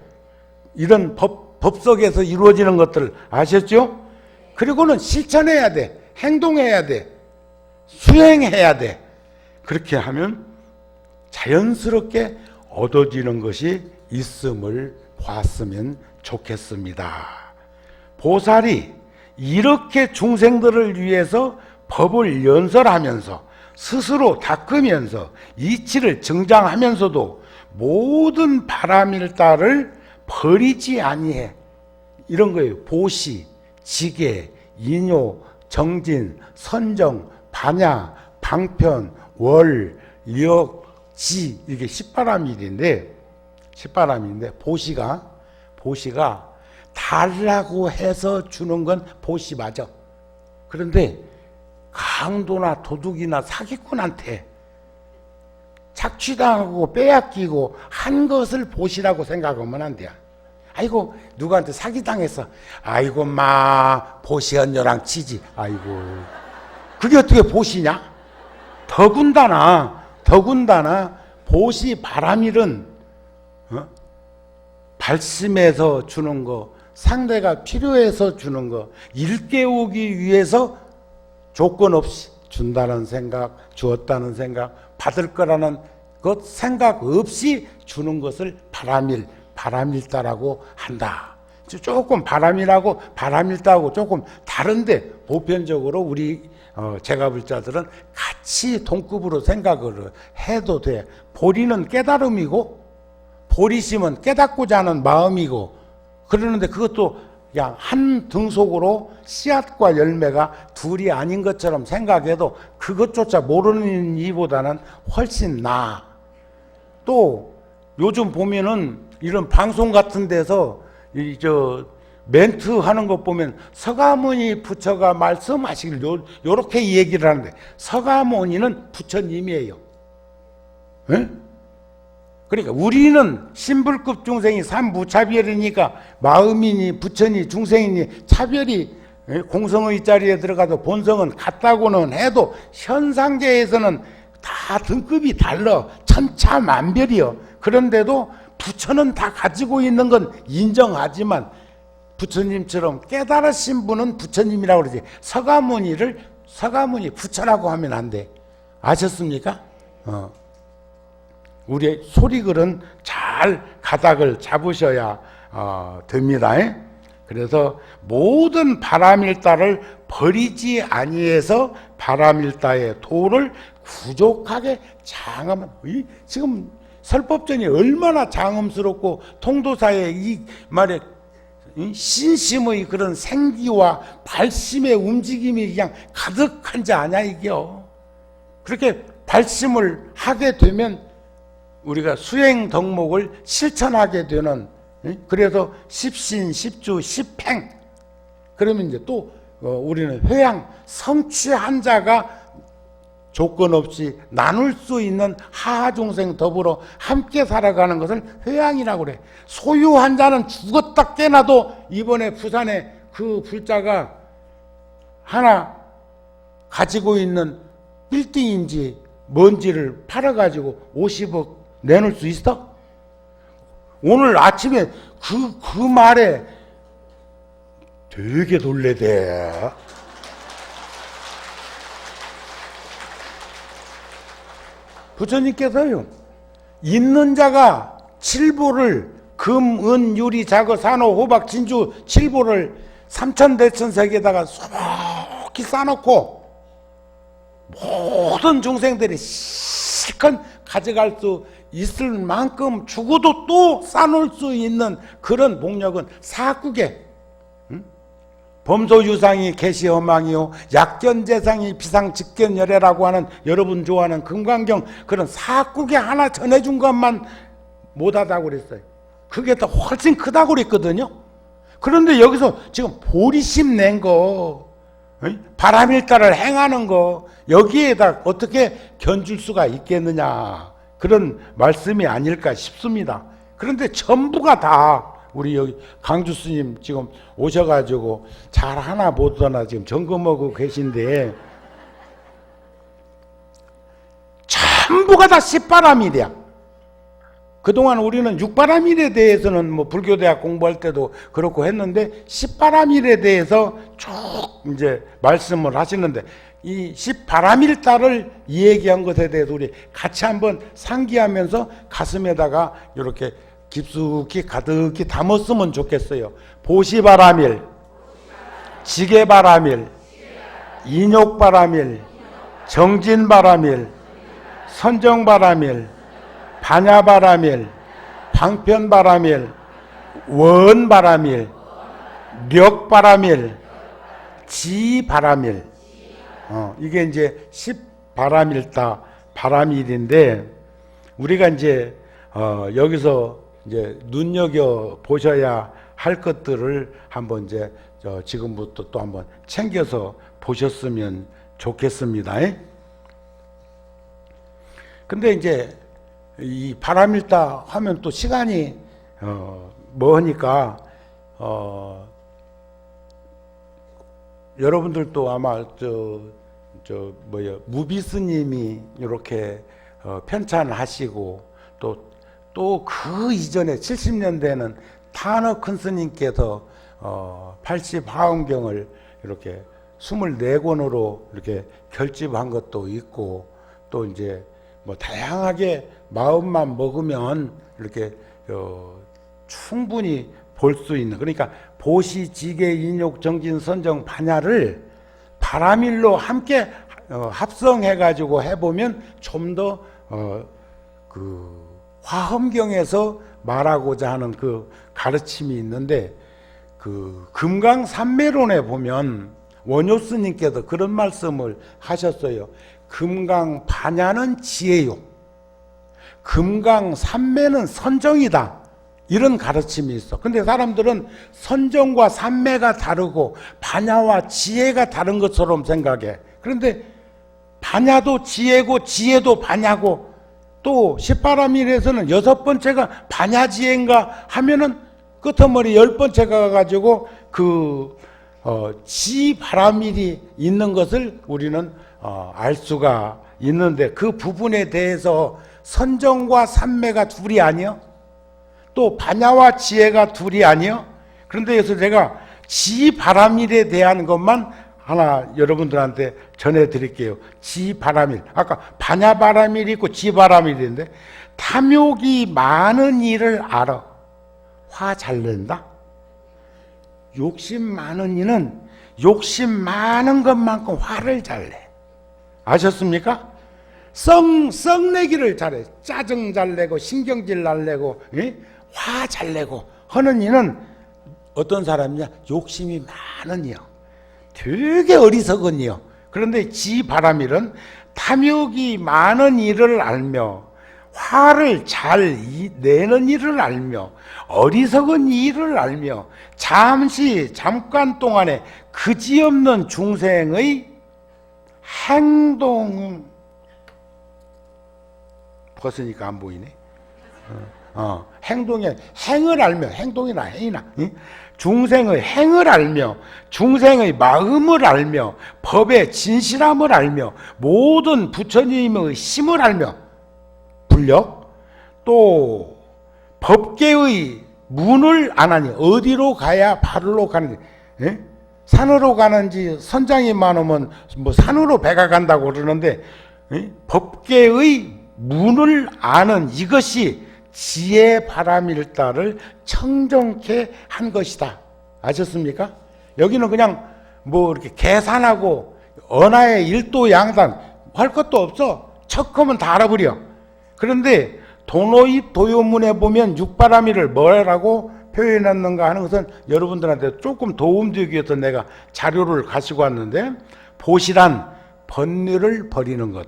이런 법 속에서 이루어지는 것들 아셨죠? 그리고는 실천해야 돼. 행동해야 돼. 수행해야 돼. 그렇게 하면 자연스럽게 얻어지는 것이 있음을 봤으면 좋겠습니다. 보살이 이렇게 중생들을 위해서 법을 연설하면서 스스로 닦으면서 이치를 증장하면서도 모든 바람일다를 버리지 아니해. 이런 거예요. 보시, 지계, 인요, 정진, 선정, 반야, 방편, 월, 역, 지, 이게 10바람일인데 보시가 달라고 해서 주는 건 보시 맞아. 그런데 강도나 도둑이나 사기꾼한테 착취당하고 빼앗기고 한 것을 보시라고 생각하면 안 돼요. 아이고 누구한테 사기당했어. 아이고 마 보시언녀랑 치지. 아이고 그게 어떻게 보시냐? 더군다나 보시 바람일은 발심해서 주는 거, 상대가 필요해서 주는 거, 일깨우기 위해서 조건 없이 준다는 생각, 주었다는 생각, 받을 거라는 것 생각 없이 주는 것을 바람일다라고 한다. 조금 바람이라고 바람일다하고 조금 다른데 보편적으로 우리 제가불자들은 같이 동급으로 생각을 해도 돼. 보리는 깨달음이고 보리심은 깨닫고자 하는 마음이고 그러는데 그것도 그냥 한 등속으로 씨앗과 열매가 둘이 아닌 것처럼 생각해도 그것조차 모르는 이보다는 훨씬 나아. 또 요즘 보면은 이런 방송 같은 데서 멘트 하는 것 보면 서가모니 부처가 말씀하시길 요렇게 얘기를 하는데 서가모니는 부처님이에요. 에? 그러니까 우리는 신불급 중생이 삼무차별이니까 마음이니 부처니 중생이니 차별이 공성의 자리에 들어가도 본성은 같다고는 해도 현상계에서는 다 등급이 달라. 천차만별이요. 그런데도 부처는 다 가지고 있는 건 인정하지만 부처님처럼 깨달으신 분은 부처님이라고 그러지 서가모니 부처라고 하면 안 돼. 아셨습니까? 우리의 소리글은 잘 가닥을 잡으셔야 됩니다. 그래서 모든 바람일다를 버리지 아니해서 바람일다의 도를 부족하게 장엄. 지금 설법전이 얼마나 장엄스럽고 통도사의 이 말에 신심의 그런 생기와 발심의 움직임이 그냥 가득한지 아냐 이게요. 그렇게 발심을 하게 되면 우리가 수행 덕목을 실천하게 되는, 그래서 십신, 십주, 십행. 그러면 이제 또 우리는 회양, 성취한 자가 조건 없이 나눌 수 있는 하하중생 더불어 함께 살아가는 것을 회양이라고 그래. 소유한 자는 죽었다 깨나도 이번에 부산에 그 불자가 하나 가지고 있는 빌딩인지 뭔지를 팔아가지고 50억 내놓을 수 있어? 오늘 아침에 그 말에 되게 놀래대. 부처님께서요, 있는 자가 7보를 금, 은, 유리, 자거, 산호, 호박, 진주 7보를 삼천대천세계에다가 소복히 싸놓고 모든 중생들이 실컷 가져갈 수 있을 만큼 죽어도 또 싸놓을 수 있는 그런 복력은 사국에, 범소유상이 개시허망이요 약견재상이 비상직견열애라고 하는 여러분 좋아하는 금강경 그런 사국에 하나 전해준 것만 못하다고 그랬어요. 그게 더 훨씬 크다고 그랬거든요. 그런데 여기서 지금 보리심 낸 거, 바람일다를 행하는 거, 여기에다 어떻게 견줄 수가 있겠느냐, 그런 말씀이 아닐까 싶습니다. 그런데 전부가 다 우리 여기 강주 스님 지금 오셔가지고 잘 하나 못하나 지금 점검하고 계신데 전부가 다 십바람이래요. 그동안 우리는 육바라밀에 대해서는 뭐 불교대학 공부할 때도 그렇고 했는데 십바라밀에 대해서 쭉 이제 말씀을 하시는데 이 십바라밀다를 이야기한 것에 대해서 우리 같이 한번 상기하면서 가슴에다가 이렇게 깊숙이 가득히 담았으면 좋겠어요. 보시바라밀, 지게바라밀, 인욕바라밀, 정진바라밀, 선정바라밀, 반야바라밀, 방편바라밀, 원바라밀, 력바라밀, 지바라밀. 이게 이제 10바라밀다 바라밀인데 우리가 이제 여기서 이제 눈여겨 보셔야 할 것들을 한번 이제 지금부터 또 한번 챙겨서 보셨으면 좋겠습니다. 근데 이제 이 바라밀다 하면 또 시간이 뭐하니까 여러분들도 아마 무비스님이 이렇게 편찬하시고 또 그 이전에 70년대에는 타너 큰 스님께서 80화엄경을 이렇게 24권으로 이렇게 결집한 것도 있고 또 이제 뭐 다양하게 마음만 먹으면 이렇게 충분히 볼 수 있는, 그러니까 보시, 지계, 인욕, 정진, 선정, 반야를 바라밀로 함께 합성해 가지고 해보면 좀 더 그 화엄경에서 말하고자 하는 그 가르침이 있는데, 그 금강산매론에 보면 원효 스님께서 그런 말씀을 하셨어요. 금강 반야는 지혜요, 금강산매는 선정이다, 이런 가르침이 있어. 근데 사람들은 선정과 산매가 다르고 반야와 지혜가 다른 것처럼 생각해. 그런데 반야도 지혜고 지혜도 반야고, 또 십바라밀에서는 6번째가 반야지혜인가 하면은 끄트머리 10번째가 가지고 그 지바라밀이 있는 것을 우리는 알 수가 있는데, 그 부분에 대해서 선정과 산매가 둘이 아니요, 또 반야와 지혜가 둘이 아니요. 그런데 여기서 제가 지바라밀에 대한 것만 하나 여러분들한테 전해드릴게요. 지바라밀, 아까 반야바라밀이 있고 지바라밀인데, 탐욕이 많은 이를 알아 화 잘 낸다. 욕심 많은 이는 욕심 많은 것만큼 화를 잘 내. 아셨습니까? 썩내기를 잘해. 짜증 잘 내고 신경질 날 내고 화 잘 내고 하는 이는 어떤 사람이냐? 욕심이 많은 이요, 되게 어리석은 이요. 그런데 지바라밀은 탐욕이 많은 이를 알며 화를 잘 내는 이를 알며 어리석은 이를 알며 잠깐 동안에 그지없는 중생의 행동, 벗으니까 안 보이네. 행동의 행을 알며, 행동이나 행이나, 중생의 행을 알며 중생의 마음을 알며 법의 진실함을 알며 모든 부처님의 심을 알며 불력, 또 법계의 문을 안 하니, 어디로 가야 바르러 가는지, 산으로 가는지 선장이 많으면 뭐 산으로 배가 간다고 그러는데, 법계의 문을 아는 이것이 지혜바라밀다를 청정케 한 것이다. 아셨습니까? 여기는 그냥 뭐 이렇게 계산하고 언하의 일도양단 할 것도 없어. 척하면 다 알아버려. 그런데 도노입 도요문에 보면 육바라밀을 뭐라고 표현했는가 하는 것은 여러분들한테 조금 도움되기 위해서 내가 자료를 가지고 왔는데, 보시란 번뇌를 버리는 것,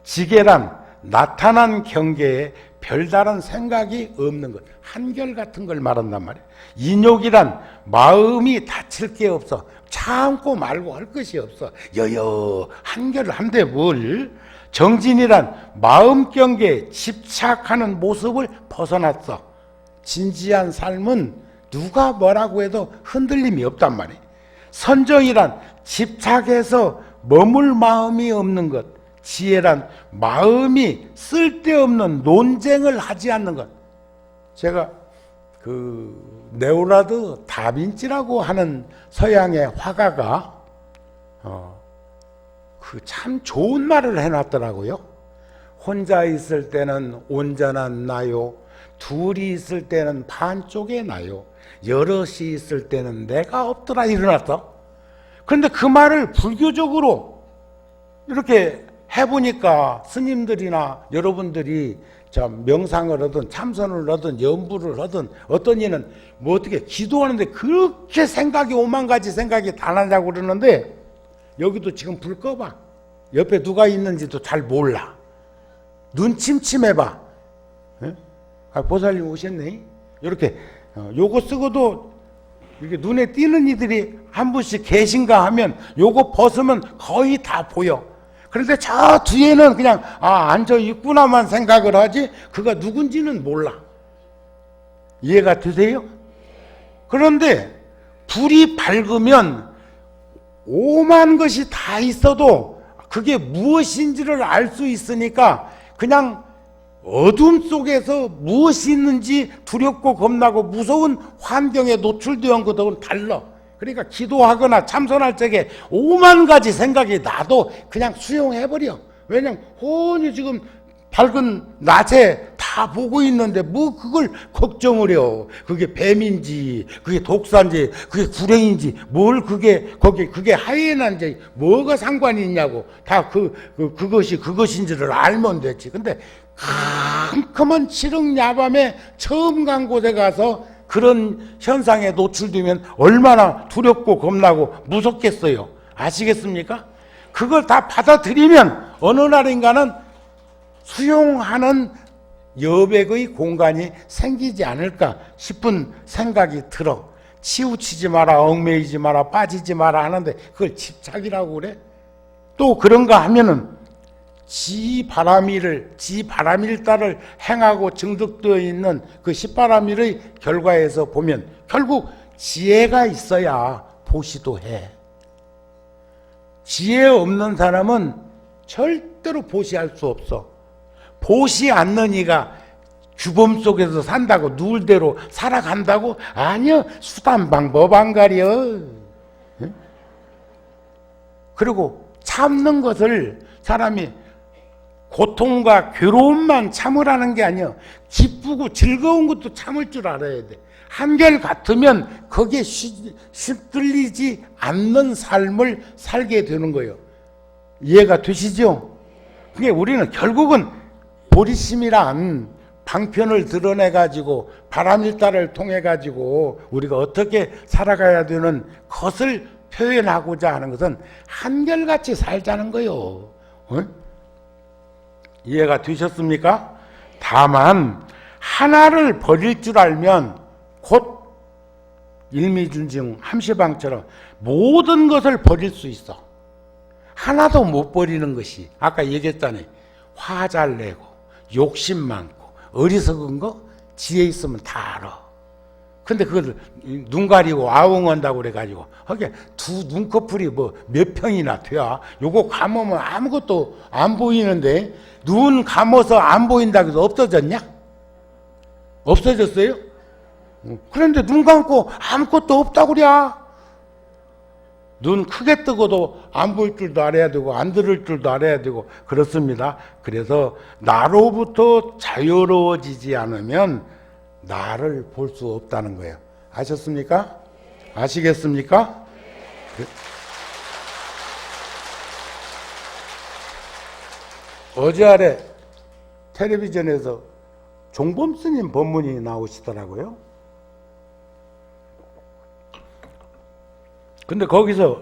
지게란 나타난 경계에 별다른 생각이 없는 것, 한결같은 걸 말한단 말이에요. 인욕이란 마음이 다칠 게 없어. 참고 말고 할 것이 없어. 여여 한결한데 뭘. 정진이란 마음 경계에 집착하는 모습을 벗어났어. 진지한 삶은 누가 뭐라고 해도 흔들림이 없단 말이에요. 선정이란 집착해서 머물 마음이 없는 것. 지혜란 마음이 쓸데없는 논쟁을 하지 않는 것. 제가 네오나르도 다빈치라고 하는 서양의 화가가 참 좋은 말을 해놨더라고요. 혼자 있을 때는 온전한 나요, 둘이 있을 때는 반쪽의 나요, 여럿이 있을 때는 내가 없더라 일어났어. 그런데 그 말을 불교적으로 이렇게 해보니까 스님들이나 여러분들이 참 명상을 하든 참선을 하든 연부를 하든 어떤 이는 뭐 어떻게 기도하는데 그렇게 생각이 5만 가지 생각이 다 나냐고 그러는데, 여기도 지금 불 꺼봐. 옆에 누가 있는지도 잘 몰라. 눈 침침해봐. 보살님 오셨네. 이렇게 요거 쓰고도 이렇게 눈에 띄는 이들이 한 분씩 계신가 하면 요거 벗으면 거의 다 보여. 그런데 저 뒤에는 그냥 앉아 있구나만 생각을 하지 그가 누군지는 몰라. 이해가 되세요? 그런데 불이 밝으면 오만 것이 다 있어도 그게 무엇인지를 알 수 있으니까 그냥 어둠 속에서 무엇이 있는지 두렵고 겁나고 무서운 환경에 노출되어 것하고는 달라. 그러니까 기도하거나 참선할 적에 오만 가지 생각이 나도 그냥 수용해버려. 왜냐면 혼이 지금 밝은 낮에 다 보고 있는데 뭐 그걸 걱정을 해요. 그게 뱀인지 그게 독사인지 그게 구렁인지 뭘 그게 하이에나인지 뭐가 상관이 있냐고. 다 그것이 그것인지를 알면 됐지. 근데 캄캄한 칠흑야밤에 처음 간 곳에 가서 그런 현상에 노출되면 얼마나 두렵고 겁나고 무섭겠어요. 아시겠습니까? 그걸 다 받아들이면 어느 날인가는 수용하는 여백의 공간이 생기지 않을까 싶은 생각이 들어. 치우치지 마라, 얽매이지 마라, 빠지지 마라 하는데 그걸 집착이라고 그래? 또 그런가 하면은 지 바라밀다를 행하고 증득되어 있는 그 십바라밀의 결과에서 보면 결국 지혜가 있어야 보시도 해. 지혜 없는 사람은 절대로 보시할 수 없어. 보시 않는 이가 규범 속에서 산다고 누울 대로 살아간다고? 아니요. 수단 방법 안 가려. 그리고 참는 것을 사람이 고통과 괴로움만 참으라는 게 아니야. 기쁘고 즐거운 것도 참을 줄 알아야 돼. 한결 같으면 거기에 휩들리지 않는 삶을 살게 되는 거예요. 이해가 되시죠? 그게 우리는 결국은 보리심이란 방편을 드러내가지고 바람일다를 통해가지고 우리가 어떻게 살아가야 되는 것을 표현하고자 하는 것은 한결같이 살자는 거예요. 이해가 되셨습니까? 다만 하나를 버릴 줄 알면 곧 일미준증 함시방처럼 모든 것을 버릴 수 있어. 하나도 못 버리는 것이 아까 얘기했잖아요. 화 잘 내고 욕심 많고 어리석은 거 지혜 있으면 다 알아. 근데 그걸 눈 가리고 아웅한다고 그래가지고 하게 두 눈꺼풀이 뭐 몇 평이나 돼야 요거 감으면 아무것도 안 보이는데 눈 감아서 안 보인다고 해서 없어졌냐? 없어졌어요? 그런데 눈 감고 아무것도 없다고 그래. 눈 크게 뜨고도 안 보일 줄도 알아야 되고 안 들을 줄도 알아야 되고 그렇습니다. 그래서 나로부터 자유로워지지 않으면 나를 볼 수 없다는 거예요. 아셨습니까? 아시겠습니까? 어제 아래 텔레비전에서 종범 스님 법문이 나오시더라고요. 근데 거기서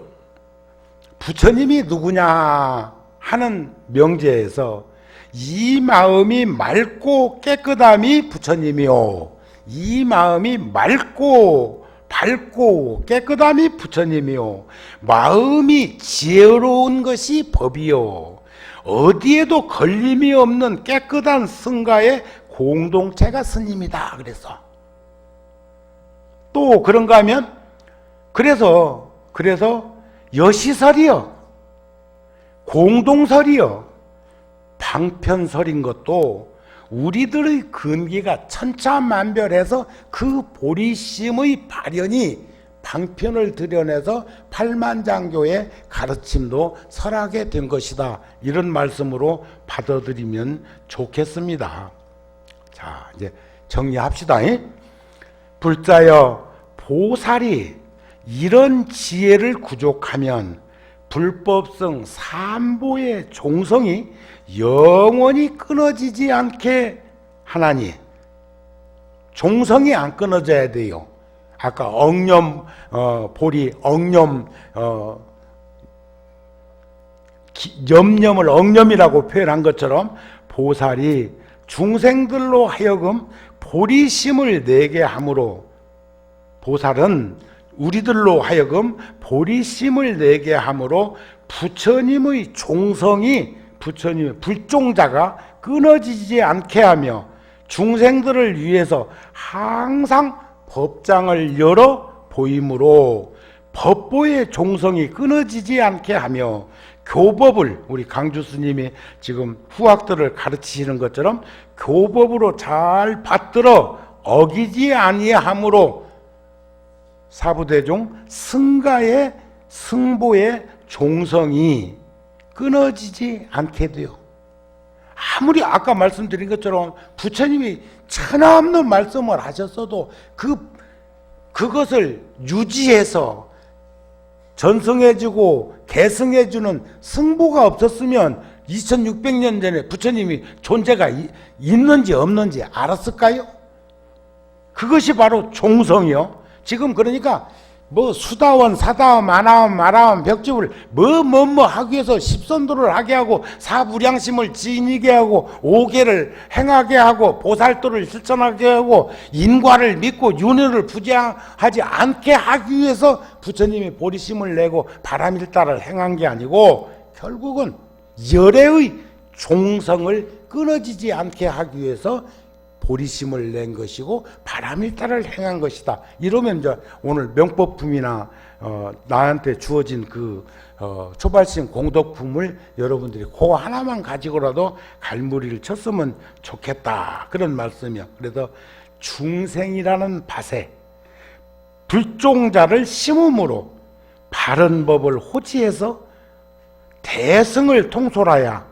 부처님이 누구냐 하는 명제에서 이 마음이 맑고 깨끗함이 부처님이요. 이 마음이 맑고 밝고 깨끗함이 부처님이요. 마음이 지혜로운 것이 법이요. 어디에도 걸림이 없는 깨끗한 승가의 공동체가 스님이다. 그래서 또 그런가 하면 그래서 여시설이요, 공동설이요, 방편설인 것도 우리들의 근기가 천차만별해서 그 보리심의 발현이 방편을 드러내서 팔만장교의 가르침도 설하게 된 것이다. 이런 말씀으로 받아들이면 좋겠습니다. 자, 이제 정리합시다. 불자여, 보살이 이런 지혜를 구족하면 불법성 삼보의 종성이 영원히 끊어지지 않게 하나니, 종성이 안 끊어져야 돼요. 아까 억념, 보리, 억념, 염념을 억념이라고 표현한 것처럼 보살이 중생들로 하여금 보리심을 내게 함으로, 보살은 우리들로 하여금 보리심을 내게 함으로 부처님의 종성이, 부처님의 불종자가 끊어지지 않게 하며 중생들을 위해서 항상 법장을 열어 보이므로 법보의 종성이 끊어지지 않게 하며 교법을, 우리 강주 스님이 지금 후학들을 가르치시는 것처럼 교법으로 잘 받들어 어기지 아니함으로 사부대종 승가의 승보의 종성이 끊어지지 않게 돼요. 아무리 아까 말씀드린 것처럼 부처님이 천없는 말씀을 하셨어도 그것을 유지해서 전승해주고 계승해주는 승보가 없었으면 2600년 전에 부처님이 존재가 있는지 없는지 알았을까요? 그것이 바로 종성이요. 지금 그러니까 뭐 수다원, 사다원, 만화원, 마라원, 벽집을 뭐 하기 위해서 십선도를 하게 하고 사부량심을 지니게 하고 오계를 행하게 하고 보살도를 실천하게 하고 인과를 믿고 윤회를 부재하지 않게 하기 위해서 부처님이 보리심을 내고 바람일다를 행한 게 아니고 결국은 열애의 종성을 끊어지지 않게 하기 위해서 보리심을 낸 것이고 바람일다를 행한 것이다. 이러면 이제 오늘 명법품이나 나한테 주어진 그 초발심 공덕품을 여러분들이 그거 하나만 가지고라도 갈무리를 쳤으면 좋겠다. 그런 말씀이요. 그래서 중생이라는 밭에 불종자를 심음으로 바른 법을 호지해서 대승을 통솔하야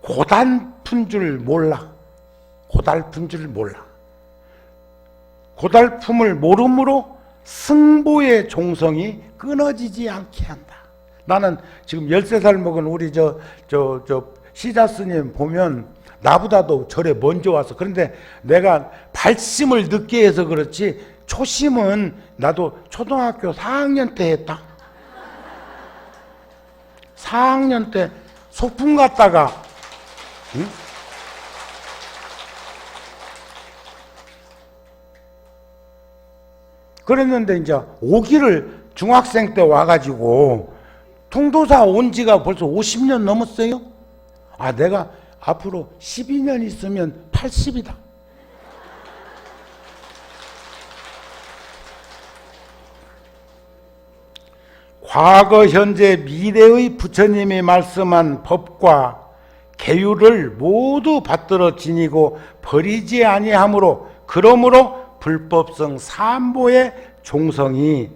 고단픈 줄 몰라. 고달픈 줄 몰라. 고달픔을 모름으로 승보의 종성이 끊어지지 않게 한다. 나는 지금 13살 먹은 우리 시자 스님 보면 나보다도 절에 먼저 와서, 그런데 내가 발심을 늦게 해서 그렇지 초심은 나도 초등학교 4학년 때 했다. 4학년 때 소풍 갔다가 응? 그랬는데 이제 오기를 중학생 때 와가지고 통도사 온 지가 벌써 50년 넘었어요. 아, 내가 앞으로 12년 있으면 80이다. 과거, 현재, 미래의 부처님이 말씀한 법과 계율을 모두 받들어 지니고 버리지 아니하므로, 그러므로 불법성 삼보의 종성이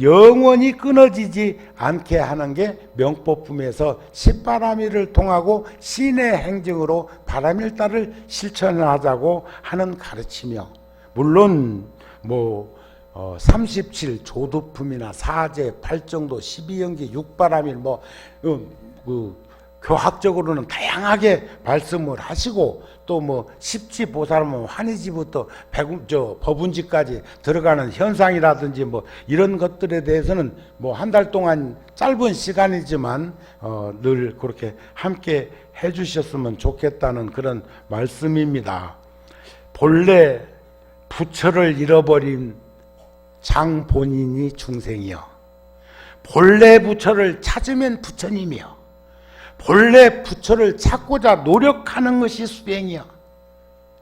영원히 끊어지지 않게 하는 게 명법품에서 십바라미를 통하고 신의 행정으로 바라밀다를 실천하자고 하는 가르치며, 물론 37 조두품이나 사제, 팔정도, 12연기, 육바라밀 교학적으로는 다양하게 말씀을 하시고, 또 십지보살은 환희지부터 법운지까지 들어가는 현상이라든지 이런 것들에 대해서는 한 달 동안 짧은 시간이지만 늘 그렇게 함께 해주셨으면 좋겠다는 그런 말씀입니다. 본래 부처를 잃어버린 장본인이 중생이요, 본래 부처를 찾으면 부처님이요, 본래 부처를 찾고자 노력하는 것이 수행이요.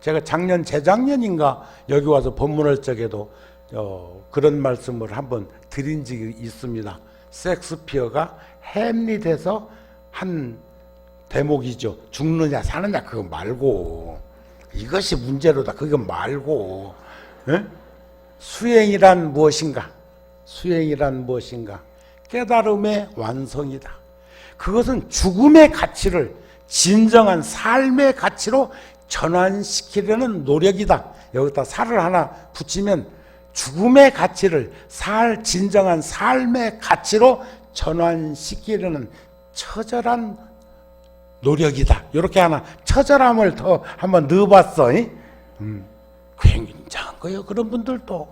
제가 재작년인가 여기 와서 법문할 적에도 그런 말씀을 한번 드린 적이 있습니다. 섹스피어가 햄릿에서 한 대목이죠. 죽느냐 사느냐 그거 말고, 이것이 문제로다 그거 말고, 에? 수행이란 무엇인가? 수행이란 무엇인가? 깨달음의 완성이다. 그것은 죽음의 가치를 진정한 삶의 가치로 전환시키려는 노력이다. 여기다 살을 하나 붙이면 죽음의 가치를 진정한 삶의 가치로 전환시키려는 처절한 노력이다. 이렇게 하나 처절함을 더 한번 넣어봤어. 굉장한 거예요. 그런 분들도.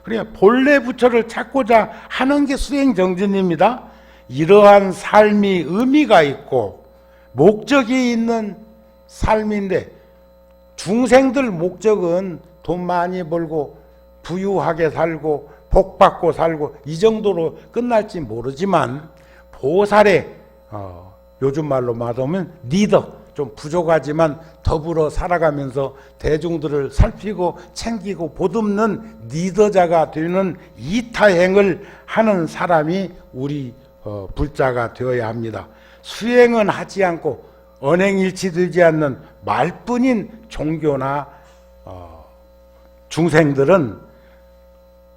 그러니까 본래 부처를 찾고자 하는 게 수행 정진입니다. 이러한 삶이 의미가 있고 목적이 있는 삶인데, 중생들 목적은 돈 많이 벌고 부유하게 살고 복 받고 살고 이 정도로 끝날지 모르지만, 보살의 요즘 말로 말하면 리더, 좀 부족하지만 더불어 살아가면서 대중들을 살피고 챙기고 보듬는 리더자가 되는 이타행을 하는 사람이 우리 불자가 되어야 합니다. 수행은 하지 않고 언행일치되지 않는 말뿐인 종교나 중생들은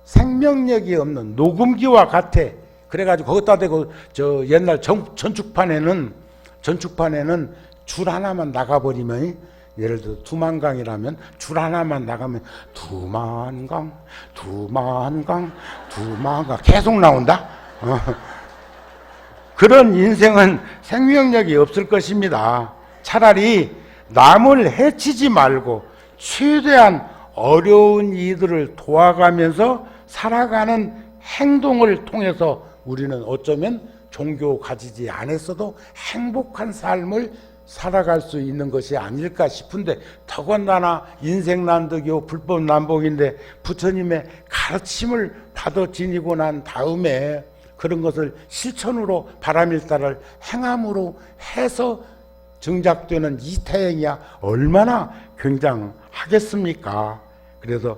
생명력이 없는 녹음기와 같아. 그래가지고 거기다 대고 저 옛날 전축판에는 줄 하나만 나가버리면, 예를 들어 두만강이라면 줄 하나만 나가면 두만강 계속 나온다. 그런 인생은 생명력이 없을 것입니다. 차라리 남을 해치지 말고 최대한 어려운 이들을 도와가면서 살아가는 행동을 통해서 우리는 어쩌면 종교 가지지 않았어도 행복한 삶을 살아갈 수 있는 것이 아닐까 싶은데, 더군다나 인생난득이요 불법난복인데 부처님의 가르침을 받아 지니고 난 다음에 그런 것을 실천으로 바람일다를 행함으로 해서 증작되는 이타행이야 얼마나 굉장하겠습니까? 그래서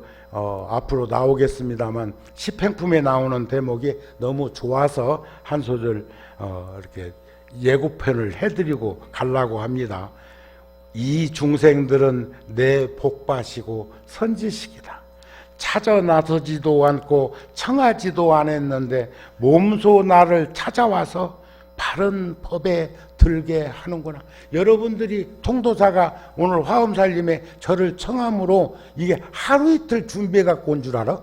앞으로 나오겠습니다만 시행품에 나오는 대목이 너무 좋아서 한 소절 이렇게 예고편을 해드리고 가려고 합니다. 이 중생들은 내 복바시고 선지식이다. 찾아 나서지도 않고 청하지도 않았는데 몸소 나를 찾아와서 바른 법에 들게 하는구나. 여러분들이 통도사가 오늘 화엄살림에 저를 청함으로 이게 하루 이틀 준비해 갖고 온 줄 알아?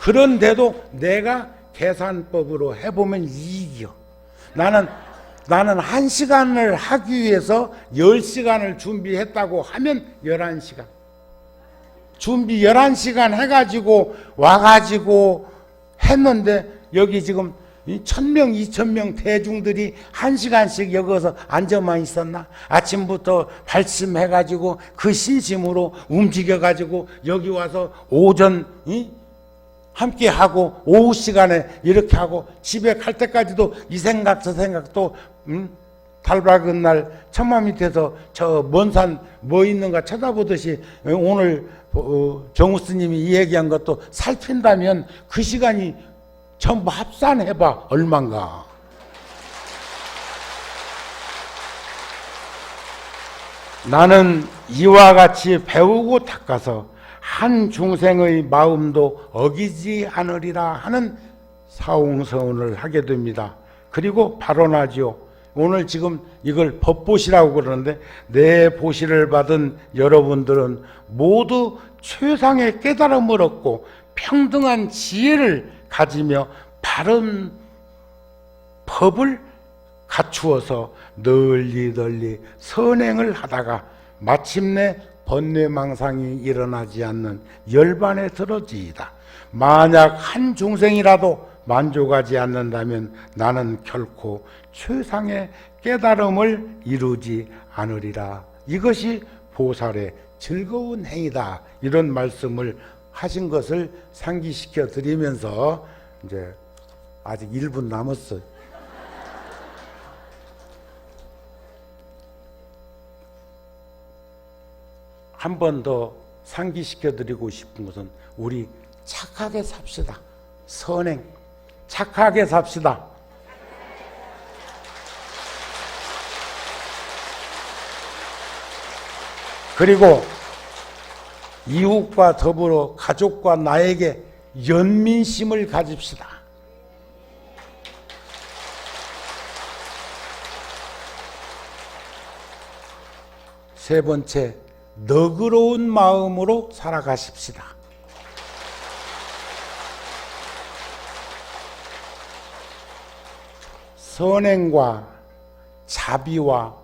그런데도 내가 계산법으로 해보면 이익이요. 나는 1시간을 하기 위해서 10시간을 준비했다고 하면 11시간. 준비 11시간 해가지고 와가지고 했는데, 여기 지금 1,000명, 2,000명 대중들이 1시간씩 여기서 앉아만 있었나? 아침부터 발심해가지고 그 신심으로 움직여가지고 여기 와서 오전 함께 하고 오후 시간에 이렇게 하고 집에 갈 때까지도 이 생각 저 생각도 달 밝은 날 천마 밑에서 저 먼 산 뭐 있는가 쳐다보듯이 오늘 정우 스님이 이 얘기한 것도 살핀다면 그 시간이 전부 합산해봐 얼만가. 나는 이와 같이 배우고 닦아서 한 중생의 마음도 어기지 않으리라 하는 사옹서운을 하게 됩니다. 그리고 발언하지요. 오늘 지금 이걸 법보시라고 그러는데, 내 보시를 받은 여러분들은 모두 최상의 깨달음을 얻고 평등한 지혜를 가지며 바른 법을 갖추어서 널리 선행을 하다가 마침내 번뇌망상이 일어나지 않는 열반에 들어지이다. 만약 한 중생이라도 만족하지 않는다면 나는 결코 최상의 깨달음을 이루지 않으리라. 이것이 보살의 즐거운 행위다. 이런 말씀을 하신 것을 상기시켜 드리면서 이제 아직 1분 남았어요. 한 번 더 상기시켜 드리고 싶은 것은 우리 착하게 삽시다. 선행, 착하게 삽시다. 그리고 이웃과 더불어 가족과 나에게 연민심을 가집시다. 세 번째, 너그러운 마음으로 살아가십시다. 선행과 자비와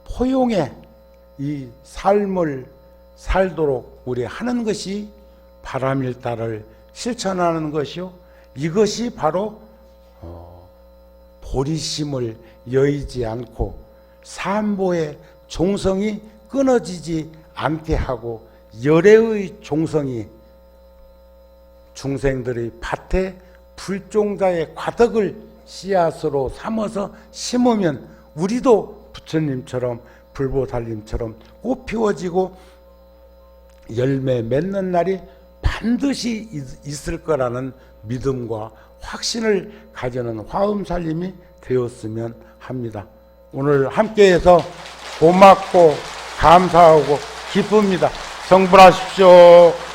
포용의 이 삶을 살도록 우리 하는 것이 바람일다를 실천하는 것이요. 이것이 바로 보리심을 여의지 않고 산보의 종성이 끊어지지 않게 하고 열애의 종성이 중생들의 밭에 불종자의 과덕을 씨앗으로 삼아서 심으면 우리도 부처님처럼 불보살님처럼 꽃 피워지고 열매 맺는 날이 반드시 있을 거라는 믿음과 확신을 가지는 화엄살림이 되었으면 합니다. 오늘 함께해서 고맙고 감사하고 기쁩니다. 성불하십시오.